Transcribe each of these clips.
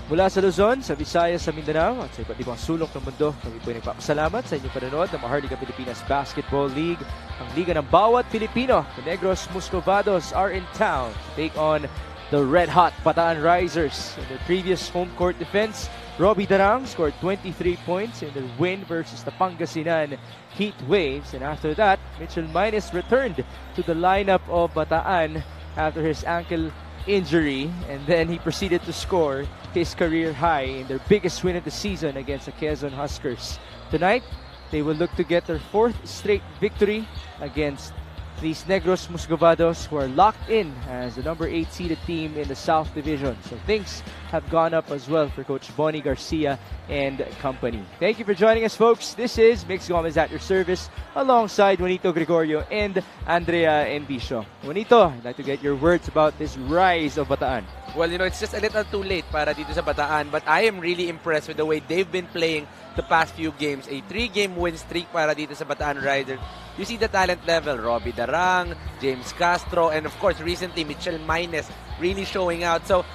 Mula sa Luzon, sa Visayas, sa Mindanao, at sa iba't ibang sulok ng mundo, kami po ay nagpapasalamat sa inyong panonood ng Maharlika Pilipinas Basketball League, ang liga ng bawat Pilipino. The Negros Muscovados are in town to take on the red-hot Bataan Risers. In their previous home court defense, Robbie Darang scored 23 points in their win versus the Pangasinan Heat Waves. And after that, Mitchell Minus returned to the lineup of Bataan after his ankle injury, and then he proceeded to score his career high in their biggest win of the season against the Quezon Huskers. Tonight, they will look to get their 4th straight victory against these Negros Muscovados, who are locked in as the number 8 seeded team in the South Division. So things have gone up as well for Coach Bonnie Garcia and company. Thank you for joining us, folks. This is Mix Gomez at your service alongside Juanito Gregorio and Andrea Endicio. Juanito, I'd like to get your words about this rise of Bataan. Well, it's just a little too late para dito sa Bataan, but I am really impressed with the way they've been playing the past few games. A 3-game win streak para dito sa Bataan Riders. You see the talent level, Robbie Darang, James Castro, and of course recently Mitchell Minus really showing out. So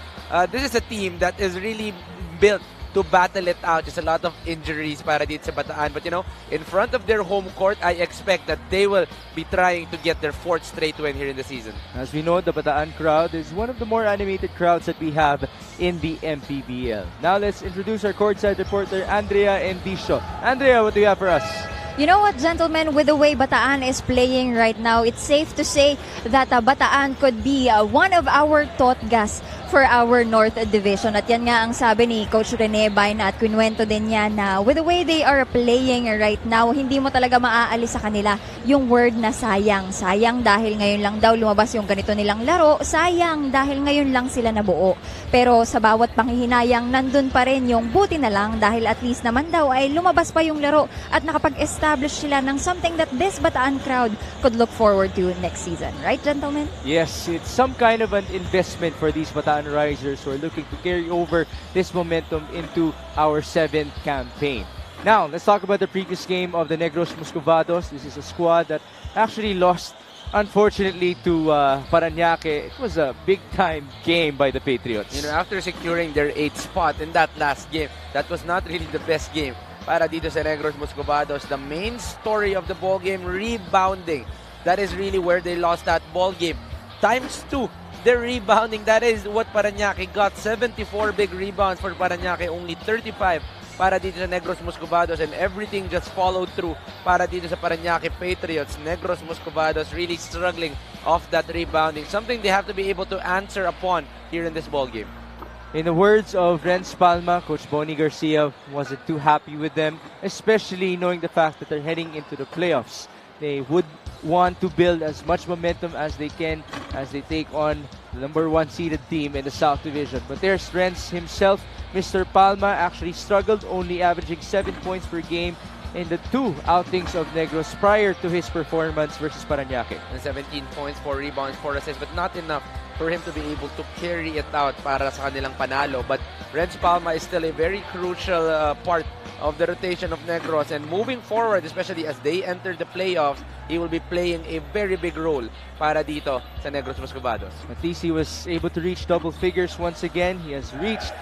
this is a team that is really built to battle it out. There's a lot of injuries para dito sa Bataan. But in front of their home court, I expect that they will be trying to get their 4th straight win here in the season. As we know, the Bataan crowd is one of the more animated crowds that we have in the MPBL. Now let's introduce our courtside reporter, Andrea Endicio. Andrea, what do you have for us? You know what, gentlemen, with the way Bataan is playing right now, it's safe to say that Bataan could be one of our totgas for our North Division. At yan nga ang sabi ni Coach Rene Baina at kinuwento din niya na with the way they are playing right now, hindi mo talaga maaalis sa kanila yung word na sayang. Sayang dahil ngayon lang daw lumabas yung ganito nilang laro. Sayang dahil ngayon lang sila nabuo. Pero sa bawat panghihinayang, nandun pa rin yung buti na lang dahil at least naman daw ay lumabas pa yung laro at nakapag-establish sila ng something that this Bataan crowd could look forward to next season. Right, gentlemen? Yes, it's some kind of an investment for these Bataan Risers who are looking to carry over this momentum into our 7th campaign. Now, let's talk about the previous game of the Negros Muscovados. This is a squad that actually lost, unfortunately, to Parañaque. It was a big-time game by the Patriots. After securing their 8th spot in that last game, that was not really the best game para dito sa Negros Muscovados. The main story of the ball game, rebounding. That is really where they lost that ball game. ×2. They're rebounding. That is what Parañaque got. 74 big rebounds for Parañaque, only 35 para dito sa Negros Muscovados, and everything just followed through para dito sa Parañaque Patriots. Negros Muscovados really struggling off that rebounding, something they have to be able to answer upon here in this ball game. In the words of Renz Palma, Coach Bonnie Garcia wasn't too happy with them, especially knowing the fact that they're heading into the playoffs. They would want to build as much momentum as they can as they take on the number 1 seeded team in the South Division. But there's Renz himself. Mr. Palma actually struggled, only averaging 7 points per game in the 2 outings of Negros prior to his performance versus Parañaque. And 17 points, 4 rebounds, 4 assists, but not enough for him to be able to carry it out para sa kanilang panalo. But Renz Palma is still a very crucial part of the rotation of Negros, and moving forward, especially as they enter the playoffs, he will be playing a very big role para dito sa Negros Muscovados. At least he was able to reach double figures once again. He has reached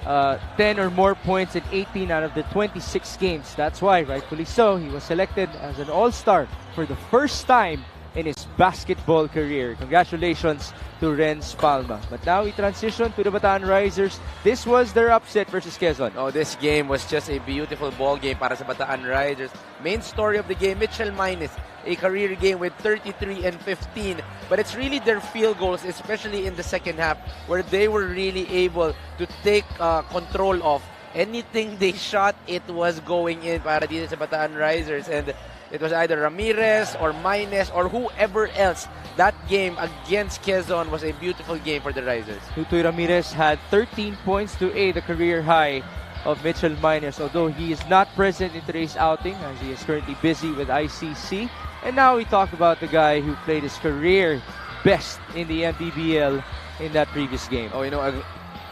10 or more points in 18 out of the 26 games. That's why, rightfully so, he was selected as an all-star for the first time in his basketball career. Congratulations to Renz Palma. But now we transition to the Bataan Risers. This was their upset versus Quezon. Oh, this game was just a beautiful ball game para sa Bataan Risers. Main story of the game, Mitchell Minus, a career game with 33 and 15. But it's really their field goals, especially in the second half, where they were really able to take control of anything they shot. It was going in para dito sa Bataan Risers, and it was either Ramirez or Minus or whoever else. That game against Quezon was a beautiful game for the Risers. Tutoy Ramirez had 13 points to aid the career high of Mitchell Minus, although he is not present in today's outing as he is currently busy with ICC. And now we talk about the guy who played his career best in the MPBL in that previous game. Oh,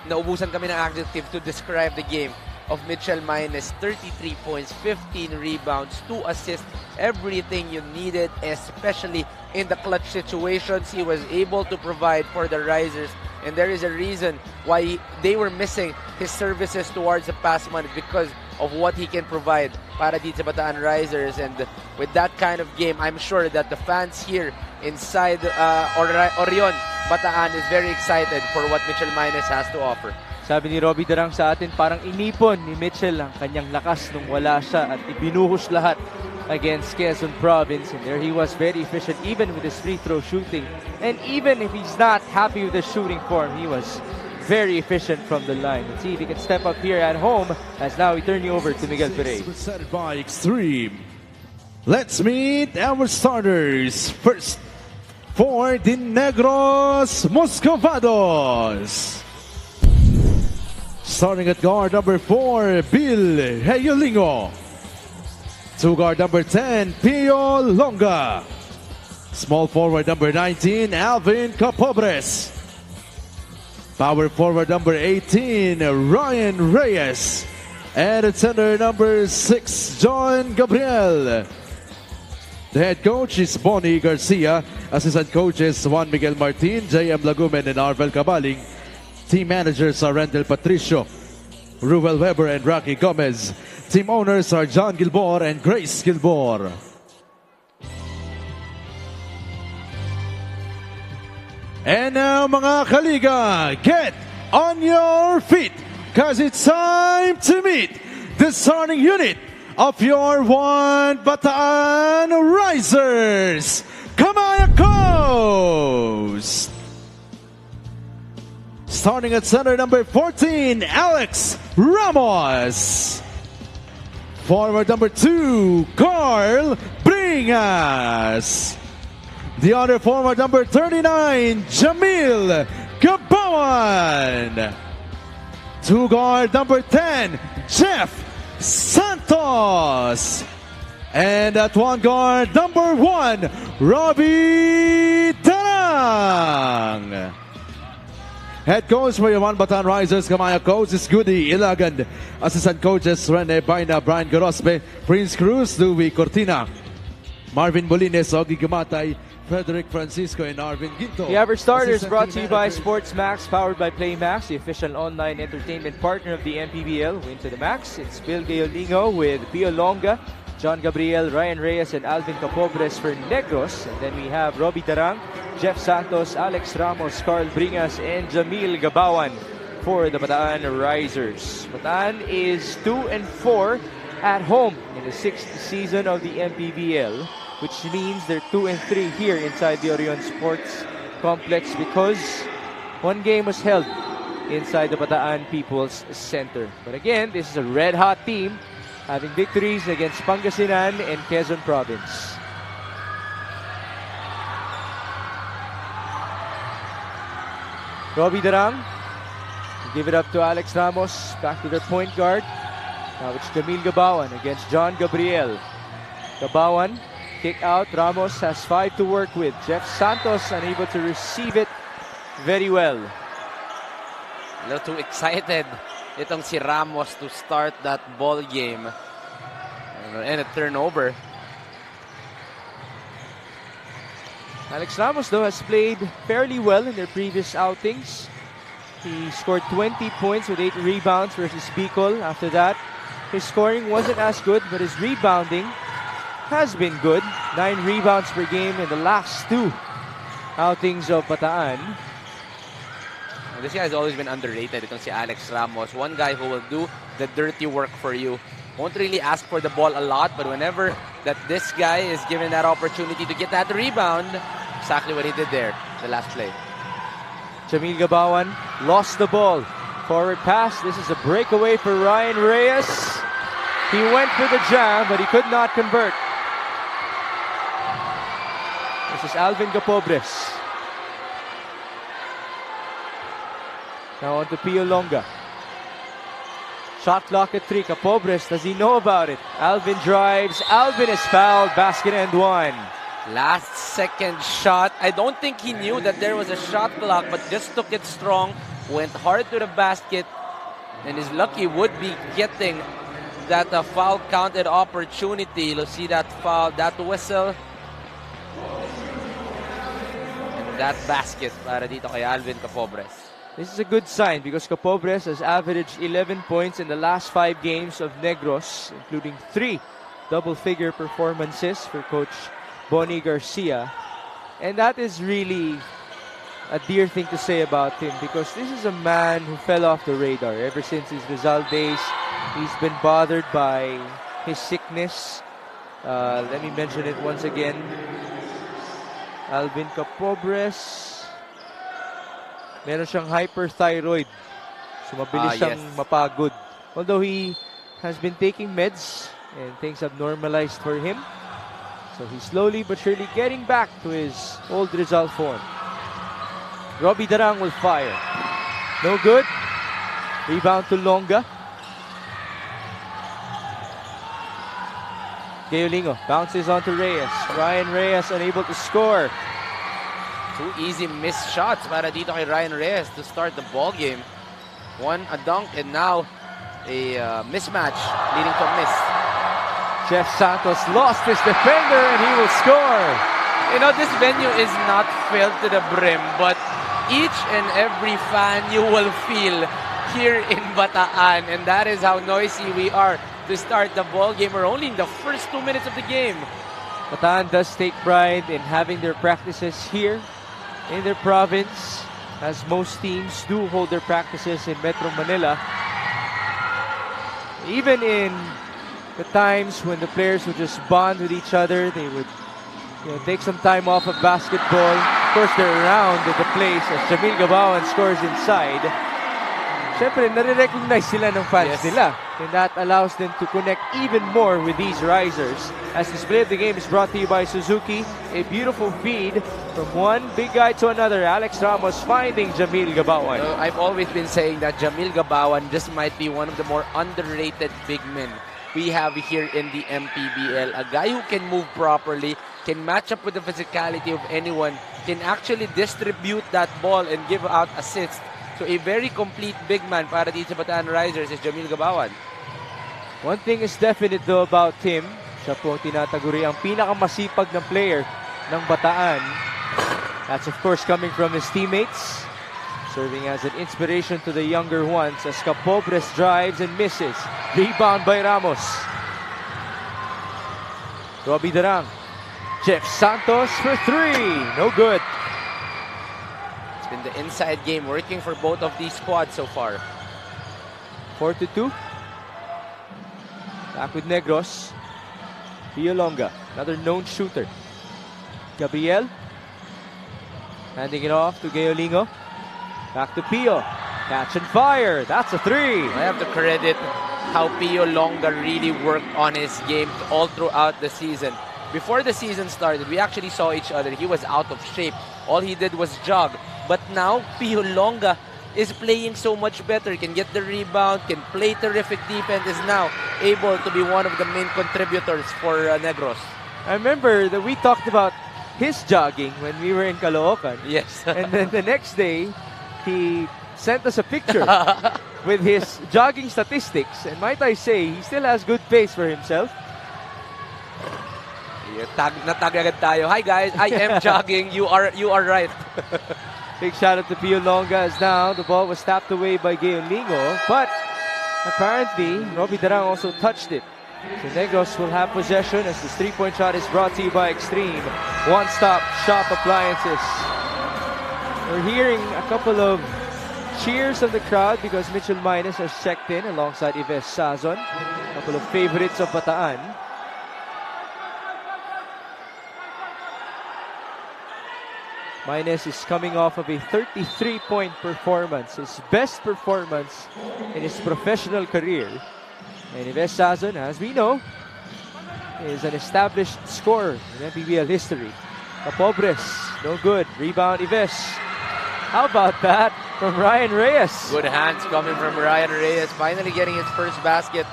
naubusan kami ng adjective to describe the game of Mitchell Minus. 33 points, 15 rebounds, 2 assists, everything you needed, especially in the clutch situations. He was able to provide for the Risers And there is a reason why they were missing his services towards the past month because of what he can provide para dito sa Bataan Risers. And with that kind of game, I'm sure that the fans here inside Orion, Bataan is very excited for what Mitchell Maynes has to offer. Sabi ni Robbie Darang sa atin, parang inipon ni Mitchell ang kanyang lakas nung wala siya at ibinuhos lahat against Quezon Province. And there he was, very efficient even with his free throw shooting. And even if he's not happy with the shooting form, he was very efficient from the line. Let's see if he can step up here at home as now we turn you over to Miguel Perez. Presented by Extreme. Let's meet our starters. First, for the Negros Muscovados. Starting at guard number 4, Bill Heyolingo. To guard number 10, Pio Longa. Small forward number 19, Alvin Capobres. Power forward number 18, Ryan Reyes. And at center number 6, John Gabriel. The head coach is Bonnie Garcia. Assistant coaches Juan Miguel Martin, J.M. Lagumen, and Arvel Cabaling. Team managers are Rendel Patricio, Ruel Weber, and Rocky Gomez. Team owners are John Gilbor and Grace Gilbor. And now, mga kaliga, get on your feet, cause it's time to meet the starting unit of your One Bataan Risers, Kamaya Coast. Starting at center number 14, Alex Ramos. Forward number 2, Carl Bringas. The other forward number 39, Jamil Gabawan. To guard number 10, Jeff Santos. And at one guard, number 1, Robbie Darang. Head coach for your One Bataan Risers, Kamaya coach is Goody Ilagan. Assistant coaches, Rene Baina, Brian Gorospe, Prince Cruz, Louis Cortina, Marvin Molines, Ogi Gamatay, Frederick Francisco, and Arvin Ginto. The average starters Assistant brought to team you by managers. SportsMax, powered by PlayMax, the official online entertainment partner of the MPBL. Win to the max. It's Bill Gayolingo with Pio Longa, John Gabriel, Ryan Reyes, and Alvin Capobres for Negros. And then we have Robbie Darang, Jeff Santos, Alex Ramos, Carl Bringas, and Jamil Gabawan for the Bataan Risers. Bataan is 2-4 at home in the 6th season of the MPBL, which means they're 2-3 here inside the Orion Sports Complex because one game was held inside the Bataan People's Center. But again, this is a red-hot team having victories against Pangasinan and Quezon Province. Robbie Darang, give it up to Alex Ramos, back to their point guard. Now it's Jamil Gabawan against John Gabriel. Gabawan, kick out, Ramos has 5 to work with. Jeff Santos unable to receive it very well. A little too excited itong si Ramos to start that ball game. And a turnover. Alex Ramos, though, has played fairly well in their previous outings. He scored 20 points with 8 rebounds versus Bicol. After that, his scoring wasn't as good, but his rebounding has been good. 9 rebounds per game in the last 2 outings of Bataan. This guy has always been underrated. Itong si Alex Ramos. One guy who will do the dirty work for you. Won't really ask for the ball a lot, but whenever that this guy is given that opportunity to get that rebound, exactly what he did there, the last play. Jamil Gabawan lost the ball. Forward pass. This is a breakaway for Ryan Reyes. He went for the jam, but he could not convert. This is Alvin Capobres. Now on to Pio Longa. Shot clock at 3. Capobres, does he know about it? Alvin drives. Alvin is fouled. Basket and 1. Last second shot. I don't think he knew that there was a shot clock, but just took it strong. Went hard to the basket. And is lucky would be getting that foul counted opportunity. You'll see that foul, that whistle. And that basket para dito kay Alvin Capobres. This is a good sign because Capobres has averaged 11 points in the last 5 games of Negros, including 3 double-figure performances for Coach Bonnie Garcia. And that is really a dear thing to say about him because this is a man who fell off the radar. Ever since his Rizal days, he's been bothered by his sickness. Let me mention it once again. Alvin Capobres, meron siyang hyperthyroid. So mabilis siyang mapagod. Although he has been taking meds and things have normalized for him. So he's slowly but surely getting back to his old Rizal form. Robbie Darang will fire. No good. Rebound to Longa. Gayolingo bounces onto Reyes. Ryan Reyes unable to score. 2 easy missed shots para dito kay Ryan Reyes to start the ball game. One a dunk and now a mismatch leading to a miss. Jeff Santos lost his defender and he will score. You know, this venue is not filled to the brim, but each and every fan you will feel here in Bataan, and that is how noisy we are to start the ball game. We're only in the first 2 minutes of the game. Bataan does take pride in having their practices here in their province, as most teams do hold their practices in Metro Manila. Even in the times when the players would just bond with each other, they would take some time off of basketball. Of course, they're around the place as Jamil Gabawan scores inside. Siyempre, nare-recognize sila ng fans nila. And that allows them to connect even more with these risers. As this play of the game is brought to you by Suzuki. A beautiful feed from one big guy to another. Alex Ramos finding Jamil Gabawan. I've always been saying that Jamil Gabawan just might be one of the more underrated big men we have here in the MPBL. A guy who can move properly, can match up with the physicality of anyone, can actually distribute that ball and give out assists. So a very complete big man para dito sa Bataan Risers is Jamil Gabawan. One thing is definite though about him, siya po tinataguri ang pinakamasipag na player ng Bataan. That's of course coming from his teammates, serving as an inspiration to the younger ones as Capobres drives and misses. Rebound by Ramos. Robbie Darang. Jeff Santos for 3. No good. It's been the inside game working for both of these squads so far. 4-2. Back with Negros. Pio Longa, another known shooter. Gabriel. Handing it off to Gayolingo. Back to Pio. Catch and fire. That's a 3. I have to credit how Pio Longa really worked on his game all throughout the season. Before the season started, we actually saw each other. He was out of shape. All he did was jog. But now, Pio Longa is playing so much better. Can get the rebound, can play terrific defense, is now able to be one of the main contributors for Negros. I remember that we talked about his jogging when we were in Caloocan. Yes. And then the next day, he sent us a picture with his jogging statistics. And might I say, he still has good pace for himself. Natag agad tayo. Hi guys, I am jogging. You are right. Big shout out to Pio Longa as now the ball was tapped away by Gayolingo. But apparently, Robbie Darang also touched it. So Negros will have possession as this 3-point shot is brought to you by Extreme One-Stop Shop Appliances. We're hearing a couple of cheers of the crowd because Mitchell Minus has checked in alongside Yves Sazon. A couple of favorites of Bataan. Minus is coming off of a 33-point performance, his best performance in his professional career. And Yves Sazon, as we know, is an established scorer in MPBL history. Capobres, no good. Rebound, Yves. How about that from Ryan Reyes? Good hands coming from Ryan Reyes, finally getting his first basket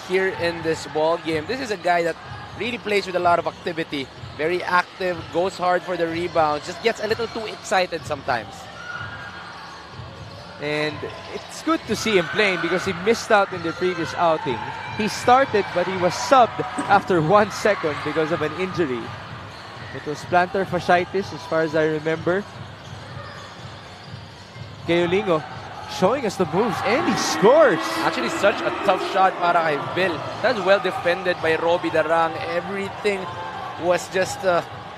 here in this ball game. This is a guy that really plays with a lot of activity. Very active, goes hard for the rebounds, just gets a little too excited sometimes. And it's good to see him playing because he missed out in the previous outing. He started, but he was subbed after 1 second because of an injury. It was plantar fasciitis, as far as I remember. Gayolingo showing us the moves, and he scores. Actually, such a tough shot para kay Bill. That's well defended by Robbie Darang. Everything was just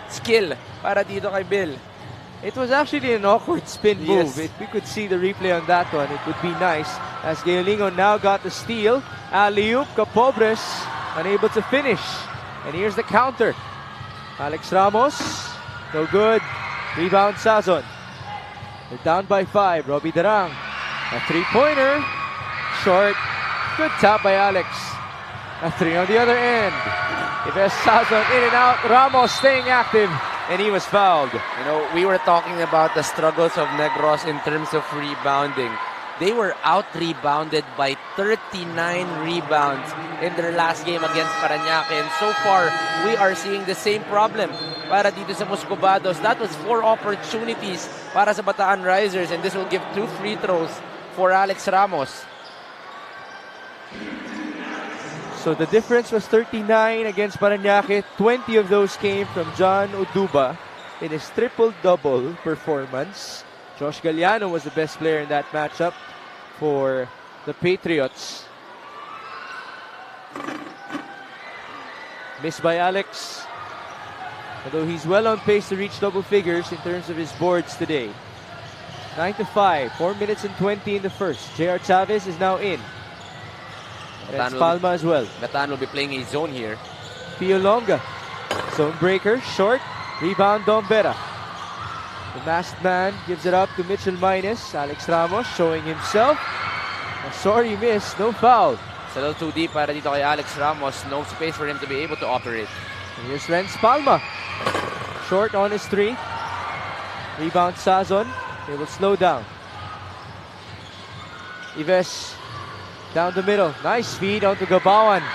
skill para dito kay Bill. It was actually an awkward spin move. Yes. If we could see the replay on that one, it would be nice. As Gayolingo now got the steal. Alley-oop, Capobres unable to finish. And here's the counter. Alex Ramos, no good. Rebound Sazon. They're down by 5. Robbie Darang. A three-pointer. Short. Good tap by Alex. A 3 on the other end. Ives Sazon in and out. Ramos staying active. And he was fouled. You know, we were talking about the struggles of Negros in terms of rebounding. They were out-rebounded by 39 rebounds in their last game against Parañaque. And so far, we are seeing the same problem para dito sa Muscovados. That was 4 opportunities para sa Bataan Risers. And this will give 2 free throws for Alex Ramos. So the difference was 39 against Parañaque. 20 of those came from John Uduba in his triple-double performance. Josh Galliano was the best player in that matchup for the Patriots. Missed by Alex. Although he's well on pace to reach double figures in terms of his boards today. 9-5, 4 minutes and 20 in the first. J.R. Chavez is now in. That's Palma as well. Bataan will be playing a zone here. Pio Longa. Zone breaker, short. Rebound, Dombera. The masked man gives it up to Mitchell Minus. Alex Ramos showing himself. A sorry miss, no foul. It's a little too deep para dito kay Alex Ramos. No space for him to be able to operate. And here's Renz Palma. Short on his 3. Rebound Sazon. They will slow down. Ives down the middle. Nice feed onto Gabawan.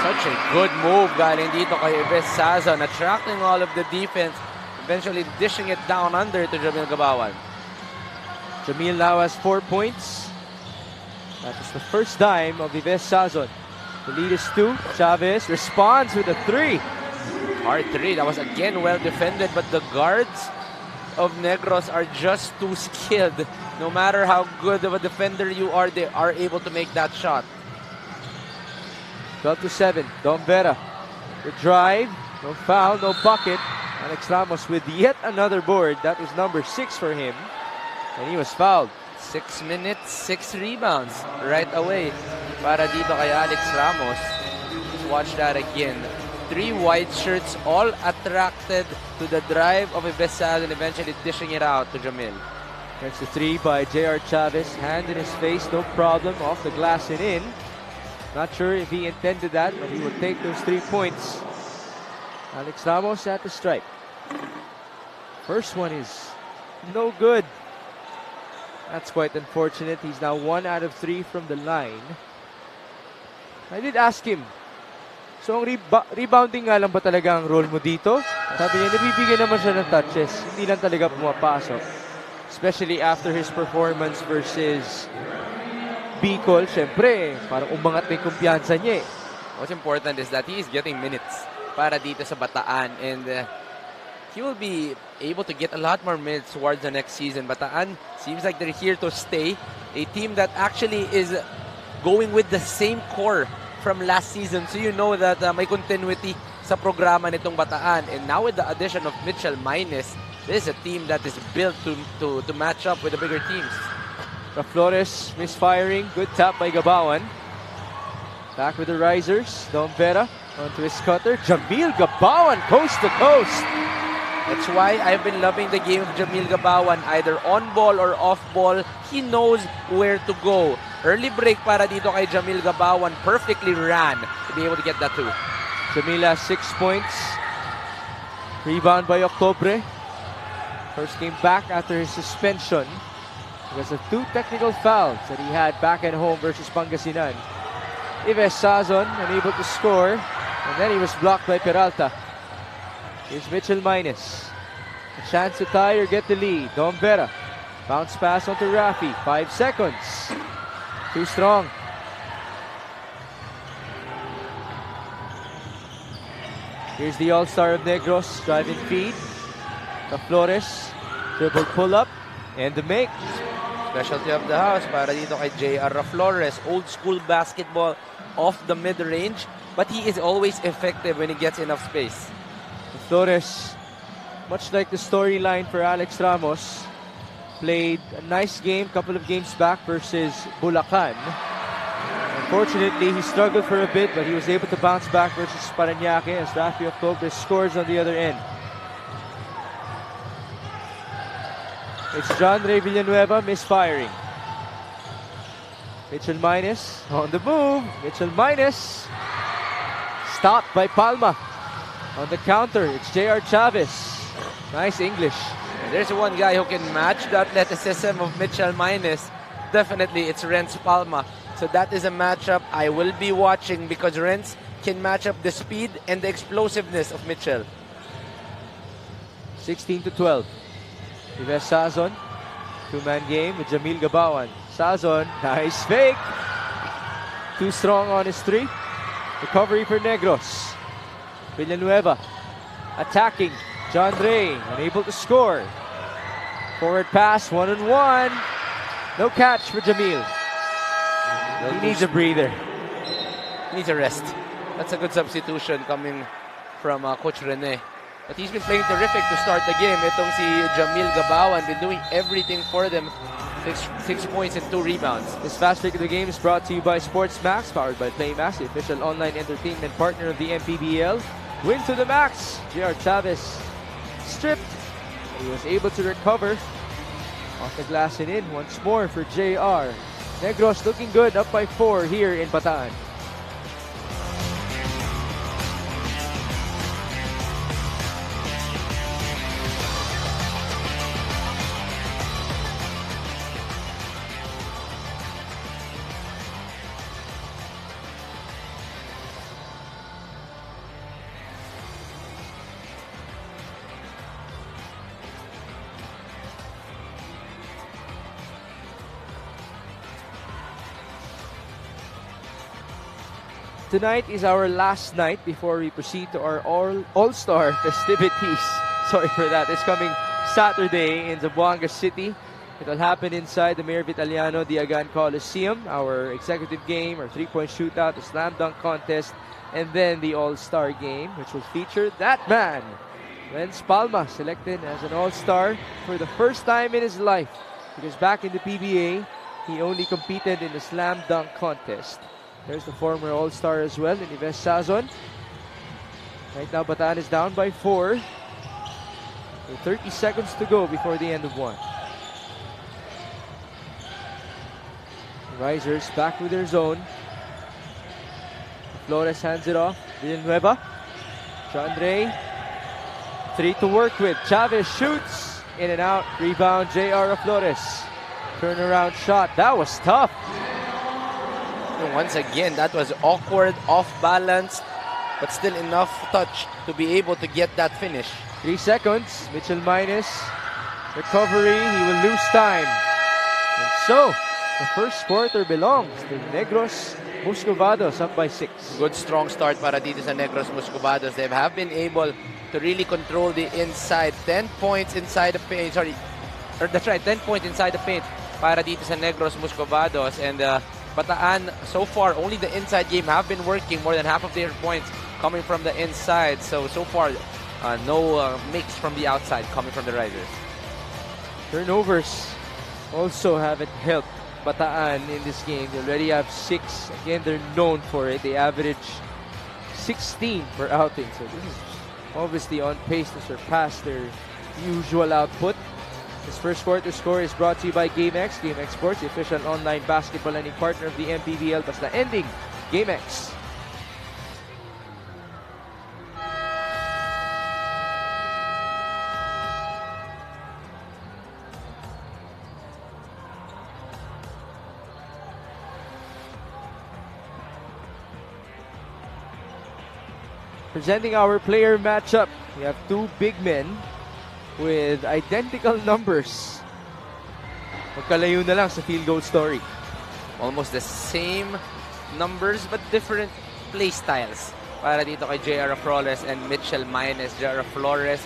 Such a good move galing dito kay Ives Sazon. Attracting all of the defense. Eventually dishing it down under to Jamil Gabawan. Jamil now has 4 points. That is the first dime of Ives Sazon. The lead is 2. Chavez responds with a 3. Hard 3. That was again well defended, but the guards of Negros are just too skilled. No matter how good of a defender you are, they are able to make that shot. 12-7. Dombera. The drive. No foul, no bucket. Alex Ramos with yet another board. That was number 6 for him. And he was fouled. 6 minutes, 6 rebounds right away para dito kay Alex Ramos. Just watch that again. 3 white shirts all attracted to the drive of Ives Sazon, eventually dishing it out to Jamil. There's the 3 by J.R. Chavez. Hand in his face, no problem. Off the glass and in. Not sure if he intended that, but he will take those 3 points. Alex Ramos at the stripe. First one is no good. That's quite unfortunate. He's now 1 out of 3 from the line. I did ask him, so ang rebounding nga lang ba talaga ang role mo dito? Sabi niya, nabibigyan naman siya ng touches. Hindi lang talaga pumapasok. Especially after his performance versus Bicol. Siyempre, parang umangat na yung kumpiyansa niya eh. What's important is that he is getting minutes para dito sa Bataan, and he will be able to get a lot more minutes towards the next season. Bataan seems like they're here to stay. A team that actually is going with the same core from last season. So you know that may continuity sa programa nitong Bataan. And now with the addition of Mitchell Minus, this is a team that is built to match up with the bigger teams. Flores misfiring. Good tap by Gabawan. Back with the risers. Dombera onto his cutter. Jamil Gabawan coast to coast. That's why I've been loving the game of Jamil Gabawan. Either on ball or off ball, he knows where to go. Early break para dito kay Jamil Gabawan. Perfectly ran to be able to get that too. Jamil has 6 points. Rebound by Octobre. First game back after his suspension because of 2 technical fouls that he had back at home versus Pangasinan. Ives Sazon unable to score, and then he was blocked by Peralta. Here's Mitchell Minus. A chance to tie or get the lead. Dombera. Bounce pass onto Rafi. 5 seconds. Too strong. Here's the all-star of Negros. Drive and feed. The Flores. Dribble pull-up. And the make. Specialty of the house para dito kay J.R. Flores. Old school basketball off the mid-range, but he is always effective when he gets enough space. Flores, much like the storyline for Alex Ramos, played a nice game couple of games back versus Bulacan. Unfortunately, he struggled for a bit, but he was able to bounce back versus Parañaque as Rafi October scores on the other end. It's John Ray Villanueva misfiring. Mitchell Minus on the move. Mitchell Minus stopped by Palma. On the counter, it's J.R. Chavez. Nice English. And there's one guy who can match the athleticism of Mitchell Minus. Definitely, it's Renz Palma. So that is a matchup I will be watching because Renz can match up the speed and the explosiveness of Mitchell. 16-12. Yves Sazon. Two-man game with Jamil Gabawan. Sazon, nice fake. Too strong on his three. Recovery for Negros. Villanueva attacking. John Ray unable to score. Forward pass, one-on-one. No catch for Jamil. He needs a breather. He needs a rest. That's a good substitution coming from Coach Rene. But he's been playing terrific to start the game. Itong si Jamil Gabawan been doing everything for them. Six points and 2 rebounds. This fast break of the game is brought to you by Sports Max, powered by PlayMax, the official online entertainment partner of the MPBL. Win to the max. J.R. Chavez stripped. He was able to recover. Off the glass and in once more for J.R. Negros looking good, up by 4 here in Bataan. Tonight is our last night before we proceed to our All-Star festivities. Sorry for that. It's coming Saturday in Zamboanga City. It will happen inside the Mayor Vitaliano Diagan Coliseum. Our executive game, our three-point shootout, the slam dunk contest, and then the All-Star game, which will feature that man, Renz Palma, selected as an All-Star for the first time in his life. Because back in the PBA, he only competed in the slam dunk contest. There's the former All-Star as well in Yves Sazon. Right now, Bataan is down by 4. With 30 seconds to go before the end of 1. The Risers back with their zone. Flores hands it off. Villanueva. John Ray. 3 to work with. Chavez shoots. In and out. Rebound, J.R. Flores. Turnaround shot. That was tough. Once again, that was awkward, off-balance, but still enough touch to be able to get that finish. 3 seconds. Mitchell Minus. Recovery. He will lose time. And so, the first quarter belongs to Negros Muscovados, up by 6. Good strong start para dito sa Negros Muscovados. They have been able to really control the inside. 10 points inside the paint. That's right, 10 points inside the paint para dito sa Negros Muscovados. And Bataan, so far, only the inside game have been working. More than half of their points coming from the inside. So far, no mix from the outside coming from the Risers. Turnovers also haven't helped Bataan in this game. They already have 6. Again, they're known for it. They average 16 per outing. So this is obviously on pace to surpass their usual output. This first quarter score is brought to you by GameX. GameX Sports, the official online basketball lending partner of the MPBL. Basta ending, GameX. Presenting our player matchup, we have 2 big men with identical numbers. Magkalayo na lang sa field goal story. Almost the same numbers but different play styles para dito kay J.R. Flores and Mitchell Minus. J.R. Flores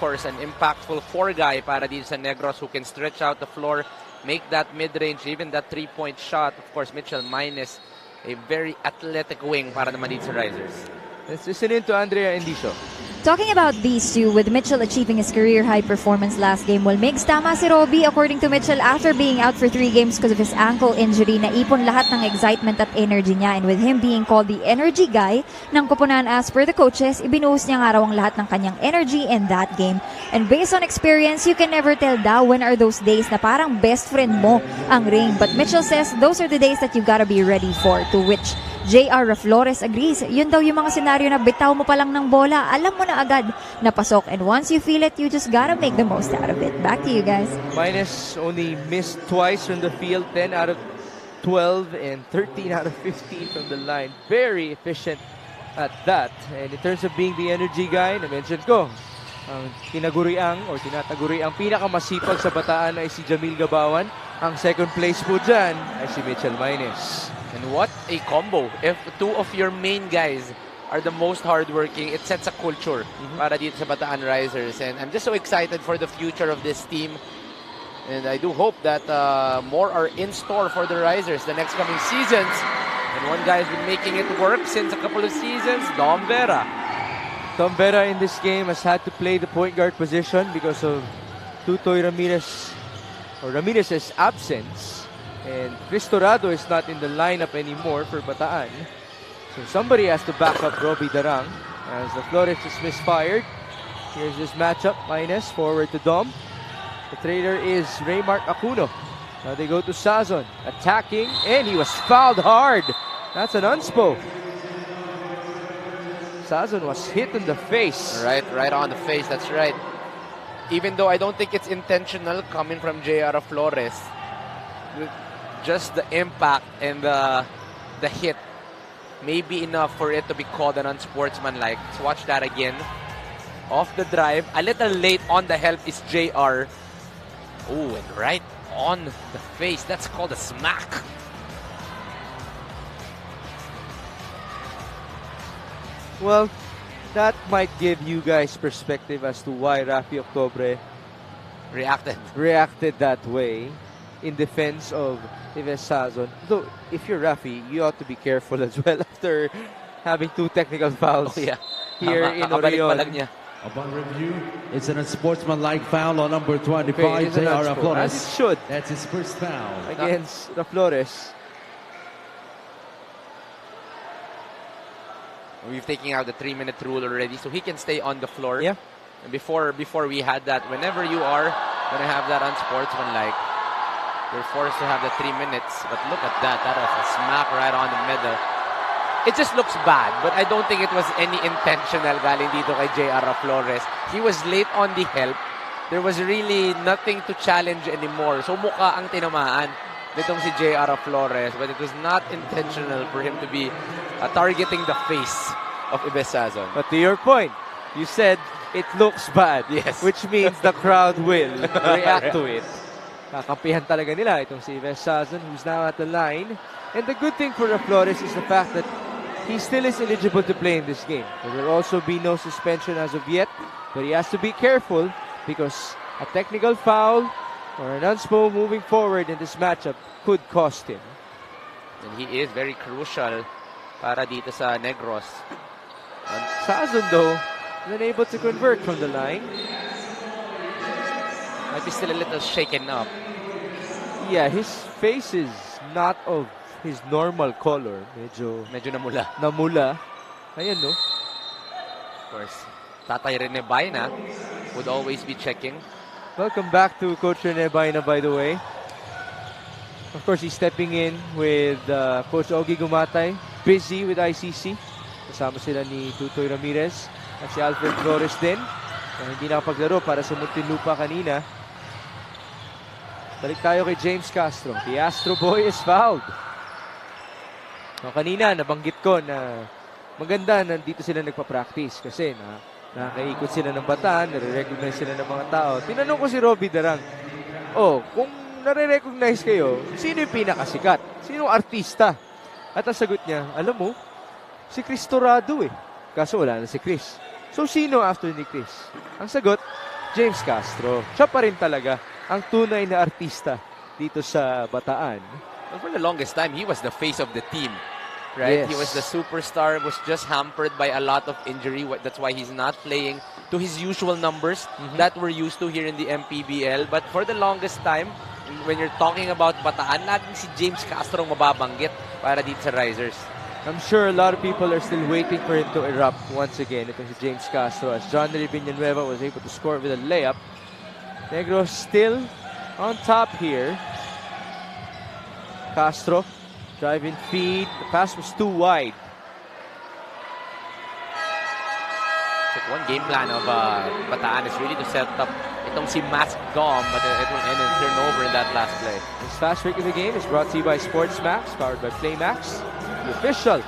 course, an impactful 4 guy para dito sa Negros who can stretch out the floor, make that mid-range, even that 3-point shot. Of course, Mitchell minus a very athletic wing para naman dito sa Risers. Let's listen in to Andrea Endicio. Talking about these two, with Mitchell achieving his career high performance last game, well, Migs, tama si Robbie. According to Mitchell, after being out for 3 games because of his ankle injury, naipon lahat ng excitement at energy niya. And with him being called the energy guy ng koponan as per the coaches, ibinuhos niya nga raw ang lahat ng kanyang energy in that game. And based on experience, you can never tell daw when are those days na parang best friend mo ang ring. But Mitchell says those are the days that you gotta be ready for, to which J.R. Flores agrees. Yun daw yung mga senaryo na bitaw mo pa lang ng bola, alam mo na agad na pasok. And once you feel it, you just gotta make the most out of it. Back to you guys. Minus only missed twice from the field, 10 out of 12 and 13 out of 15 from the line. Very efficient at that. And in terms of being the energy guy, na-mention ko, ang tinataguriang pinakamasipag sa Bataan ay si Jamil Gabawan. Ang second place po dyan ay si Mitchell Minus. And what a combo. If 2 of your main guys are the most hardworking, it sets a culture para dito sa Bataan Risers. And I'm just so excited for the future of this team. And I do hope that more are in store for the Risers the next coming seasons. And one guy has been making it work since a couple of seasons, Dom Vera. Tom Vera in this game has had to play the point guard position because of Ramirez's absence. And Cristorado is not in the lineup anymore for Bataan. So somebody has to back up Robbie Darang as the Flores is misfired. Here's this matchup. Minus forward to Dom. The trader is Raymark Acuno. Now they go to Sazon. Attacking, and he was fouled hard. That's an unspo. Sazon was hit in the face. Right on the face, that's right. Even though I don't think it's intentional coming from J.R. Flores, just the impact and the hit may be enough for it to be called an unsportsmanlike. Let's watch that again. Off the drive, a little late on the help is J.R. Oh, and right on the face. That's called a smack. Well, that might give you guys perspective as to why Rafi Octobre reacted that way in defense of Ives Sazon. Though, if you're Rafi, you ought to be careful as well after having 2 technical fouls here in Orion. Upon review, it's an unsportsmanlike foul on number 25, J.R. Flores. As it should. That's his first foul. Against the Flores. We've taken out the 3-minute rule already, so he can stay on the floor. Yeah. And before we had that, whenever you are going to have that unsportsmanlike, you're forced to have the 3 minutes. But look at that. That was a smack right on the middle. It just looks bad, but I don't think it was any intentional galing dito kay J.R. Flores. He was late on the help. There was really nothing to challenge anymore. So mukha ang tinamaan nitong si J.R. Flores, but it was not intentional for him to be targeting the face of Ives Sazon. But to your point, you said it looks bad. Yes. Which means the crowd will react to it. Kakampihan talaga nila itong si Ives Sazon, who's now at the line. And the good thing for the Flores is the fact that he still is eligible to play in this game. There will also be no suspension as of yet, but he has to be careful because a technical foul or an unspo moving forward in this matchup could cost him. And he is very crucial para dito sa Negros. And Sazon, though, is unable to convert from the line. Might be still a little shaken up. Yeah, his face is not of his normal color. Medyo namula. Namula. Ayan, no? Of course, Tatay Rene Baina would always be checking. Welcome back to Coach Rene Baina, by the way. Of course, he's stepping in with Coach Ogie Gumatay. Busy with ICC. Kasama sila ni Tutoy Ramirez at si Alfred Flores din. Hindi nakapaglaro para sa Muntinlupa kanina. Balik tayo kay James Castro. The Astro Boy is fouled. Kanina, nabanggit ko na maganda nandito sila nagpa-practice kasi nakakaikot sila ng Bataan, nare-recognize sila ng mga tao. Tinanong ko si Robbie Darang, kung nare-recognize kayo, sino yung pinakasikat? Sino artista? At ang sagot niya, alam mo, si Cristorado eh. Kaso wala na si Chris. So, sino after ni Chris? Ang sagot, James Castro. Siya pa rin talaga ang tunay na artista dito sa Bataan. Well, for the longest time, he was the face of the team. Right? Yes. He was the superstar, was just hampered by a lot of injury. That's why he's not playing to his usual numbers that we're used to here in the MPBL. But for the longest time, when you're talking about Bataan, laging si James Castro ang mababanggit para dito sa Risers. I'm sure a lot of people are still waiting for him to erupt once again. Ito si James Castro as John Villanueva was able to score with a layup. Negros still on top here. Castro, driving feed. The pass was too wide. It's like one game plan of Bataan is really to set up itong si Mask Dom, but it will end in turnover in that last play. This fast break of the game is brought to you by SportsMax, powered by PlayMax, the official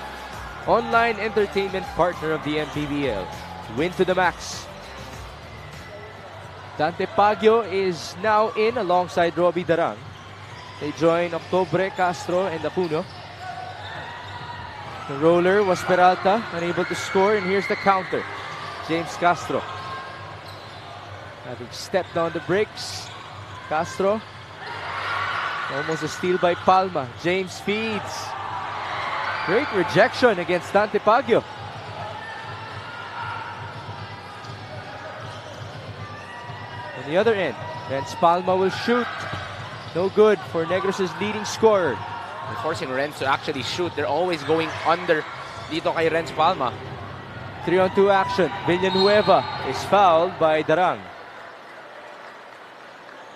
online entertainment partner of the MPBL. Win to the max. Dante Pagio is now in alongside Robbie Darang. They join Octobre, Castro, and Apuno. The roller was Peralta, unable to score, and here's the counter. James Castro. Having stepped on the brakes. Castro. Almost a steal by Palma. James feeds. Great rejection against Dante Pagio. On the other end, Renz Palma will shoot. No good for Negros' leading scorer. And forcing Renz to actually shoot. They're always going under dito kay Renz Palma. 3-on-2 action. Villanueva is fouled by Darang.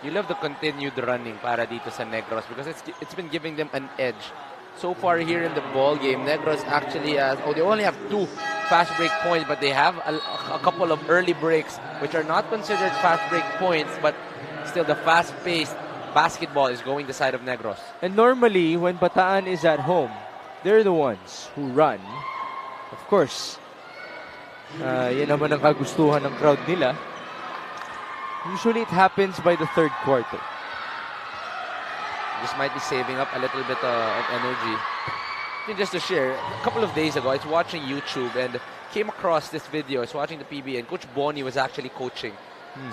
You love the continued running para dito sa Negros because it's been giving them an edge. So far here in the ball game, Negros actually has, they only have 2 fast break points, but they have a couple of early breaks, which are not considered fast break points, but still the fast-paced basketball is going the side of Negros. And normally, when Bataan is at home, they're the ones who run. Of course, yan naman ang kagustuhan ng crowd nila. Usually it happens by the third quarter. Just might be saving up a little bit of energy. And just to share, a couple of days ago, I was watching YouTube and came across this video. I was watching the PB and Coach Bonnie was actually coaching.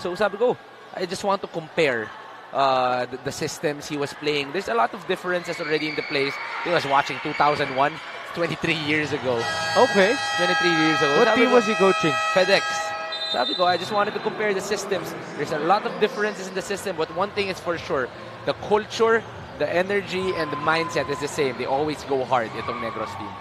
So sabi ko, I just want to compare the systems he was playing. There's a lot of differences already in the plays. I was watching 2001, 23 years ago. Okay. 23 years ago. What team was he coaching? FedEx. Sabi ko, I just wanted to compare the systems. There's a lot of differences in the system, but one thing is for sure, the culture, the energy, and the mindset is the same. They always go hard, itong Negros team.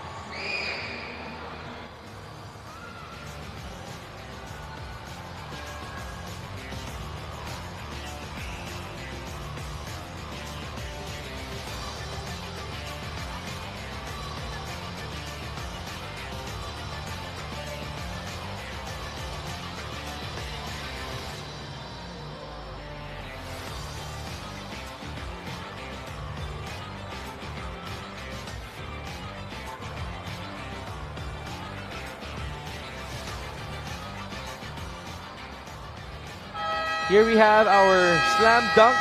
Here we have our slam dunk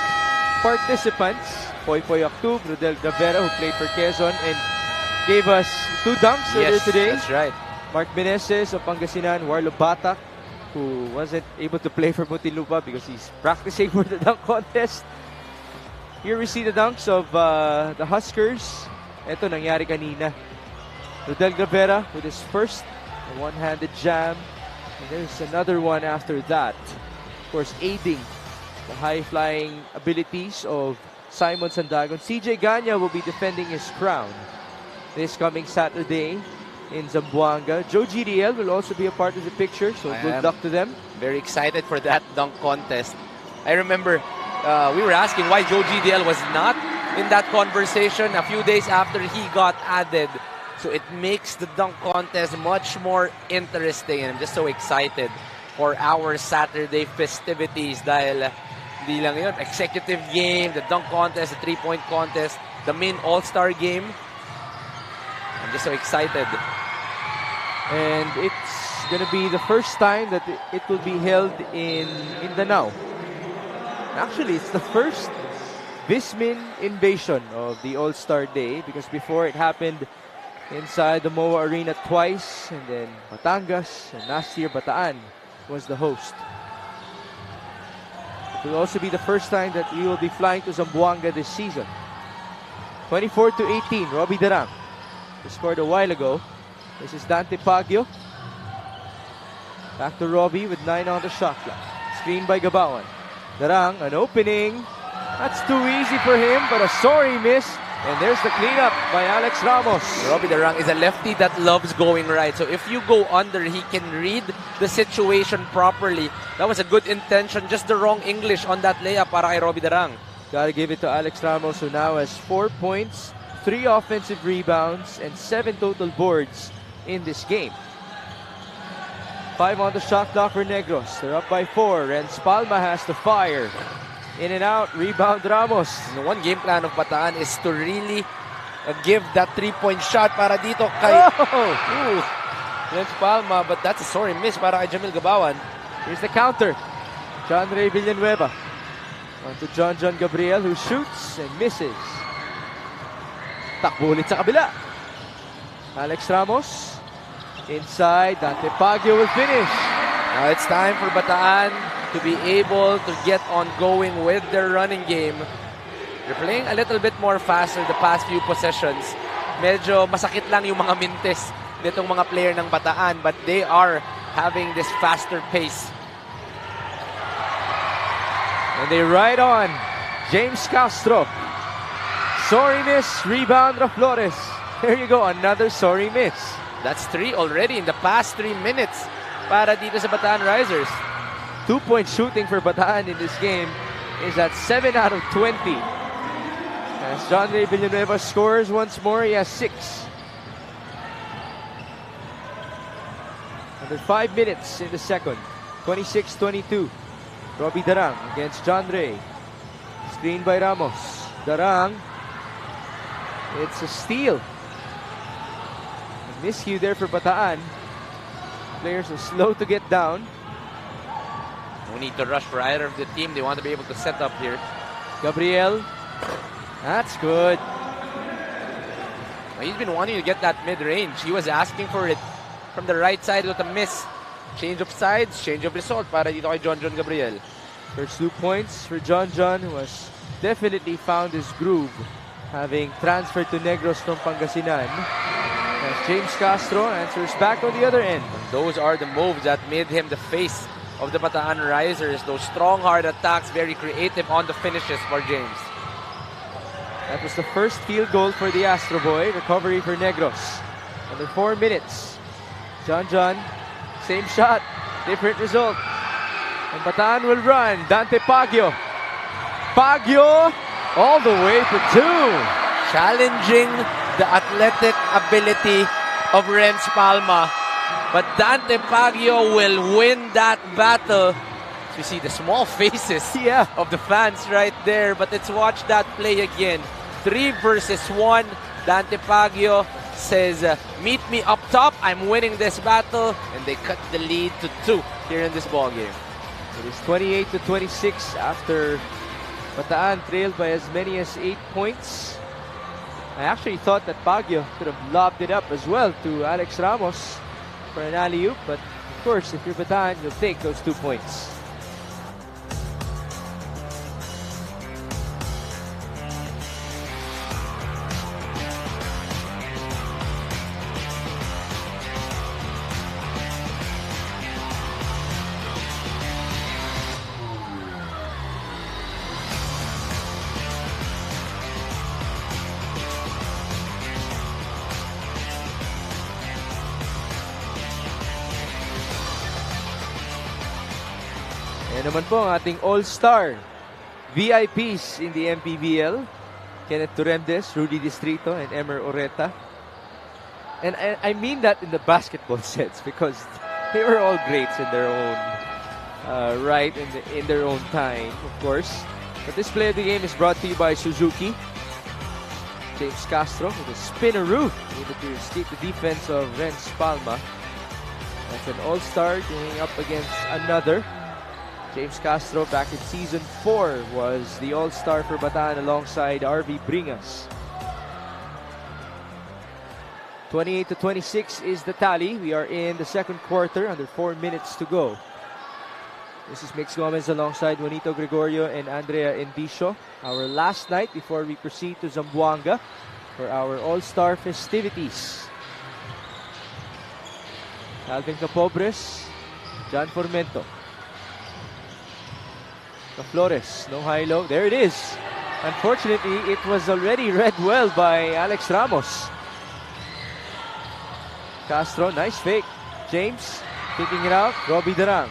participants. Poy Aktub, Rodel Gavera, who played for Quezon and gave us 2 dunks earlier today. That's right. Mark Meneses of Pangasinan, Warlo Batak, who wasn't able to play for Muntinlupa because he's practicing for the dunk contest. Here we see the dunks of the Huskers. Ito, nangyari kanina. Rodel Gavera with his first one-handed jam. And there's another one after that. Of course, aiding the high-flying abilities of Simon Sandagon. CJ Ganya will be defending his crown this coming Saturday in Zamboanga. Joe GDL will also be a part of the picture, so good luck to them. Very excited for that dunk contest. I remember we were asking why Joe GDL was not in that conversation a few days after he got added. So it makes the dunk contest much more interesting, and I'm just so excited for our Saturday festivities dahil di lang yun, executive game, the dunk contest, the 3-point contest, the main all-star game. I'm just so excited. And it's going to be the first time that it will be held in Mindanao. Actually, it's the first Vismin invasion of the All-Star Day because before it happened inside the MOA Arena twice, and then Batangas, and last year Bataan was the host. It will also be the first time that we will be flying to Zamboanga this season. 24-18, Robbie Darang, who scored a while ago. This is Dante Pagio. Back to Robbie with 9 on the shot clock. Screen by Gabawan. Darang, an opening. That's too easy for him, but a sorry miss. And there's the cleanup by Alex Ramos. Robbie Darang is a lefty that loves going right. So if you go under, he can read the situation properly. That was a good intention, just the wrong English on that layup para kay Robbie Darang. Gotta give it to Alex Ramos, who now has 4 points, 3 offensive rebounds, and 7 total boards in this game. 5 on the shot clock for Negros. They're up by 4. Renz Palma has to fire. In and out, rebound Ramos. The one game plan of Bataan is to really give that 3-point shot para dito kay Renz Palma, but that's a sorry miss para kay Jamil Gabawan. Here's the counter. John Ray Villanueva. On to John Gabriel, who shoots and misses. Takbo ulit sa kabila. Alex Ramos. Inside, Dante Pagio will finish. Now it's time for Bataan to be able to get on going with their running game. They're playing a little bit more faster the past few possessions. Medyo masakit lang yung mga mintes nitong mga player ng Bataan, but they are having this faster pace. And they ride on. James Castro. Sorry miss, rebound Flores. There you go, another sorry miss. That's 3 already in the past 3 minutes para dito sa Bataan Risers. 2-point shooting for Bataan in this game is at 7 out of 20. As John Ray Villanueva scores once more, he has 6. Under 5 minutes in the second. 26-22. Robbie Darang against John Ray. Screen by Ramos. Darang. It's a steal. A miscue there for Bataan. Players are slow to get down. No need to rush for either of the team. They want to be able to set up here. Gabriel. That's good. He's been wanting to get that mid-range. He was asking for it from the right side with a miss. Change of sides, change of result para dito kay John Gabriel. First 2 points for John, who has definitely found his groove, having transferred to Negros from Pangasinan. As James Castro answers back on the other end. And those are the moves that made him the face of the Bataan Risers. Those strong, hard attacks, very creative on the finishes for James. That was the first field goal for the Astro Boy. Recovery for Negros. Under 4 minutes. John, same shot, different result. And Bataan will run. Dante Pagio. Pagio all the way to 2. Challenging the athletic ability of Renz Palma. But Dante Pagio will win that battle. So you see the small faces of the fans right there. But let's watch that play again. 3 versus 1. Dante Pagio says, meet me up top. I'm winning this battle. And they cut the lead to 2 here in this ball game. It is 28-26 after Bataan trailed by as many as 8 points. I actually thought that Pagio could have lobbed it up as well to Alex Ramos for an alley-oop. But of course, if you're Bataan, you'll take those 2 points. Yan naman po ang ating all-star VIPs in the MPBL. Kenneth Turendes, Rudy Distrito, and Emer Oreta. And I mean that in the basketball sense because they were all greats in their own right, in their own time, of course. But this play of the game is brought to you by Suzuki. James Castro with a spinneroo, able to escape the defense of Renz Palma. That's an all-star going up against another. James Castro, back in Season 4, was the all-star for Bataan alongside RV Bringas. 28-26 is the tally. We are in the second quarter, under 4 minutes to go. This is Mix Gomez alongside Juanito Gregorio and Andrea Endicio. Our last night before we proceed to Zamboanga for our All-Star festivities. Alvin Capobres, John Formento. Flores, no high-low. There it is. Unfortunately, it was already read well by Alex Ramos. Castro, nice fake. James, kicking it out. Robbie Darang.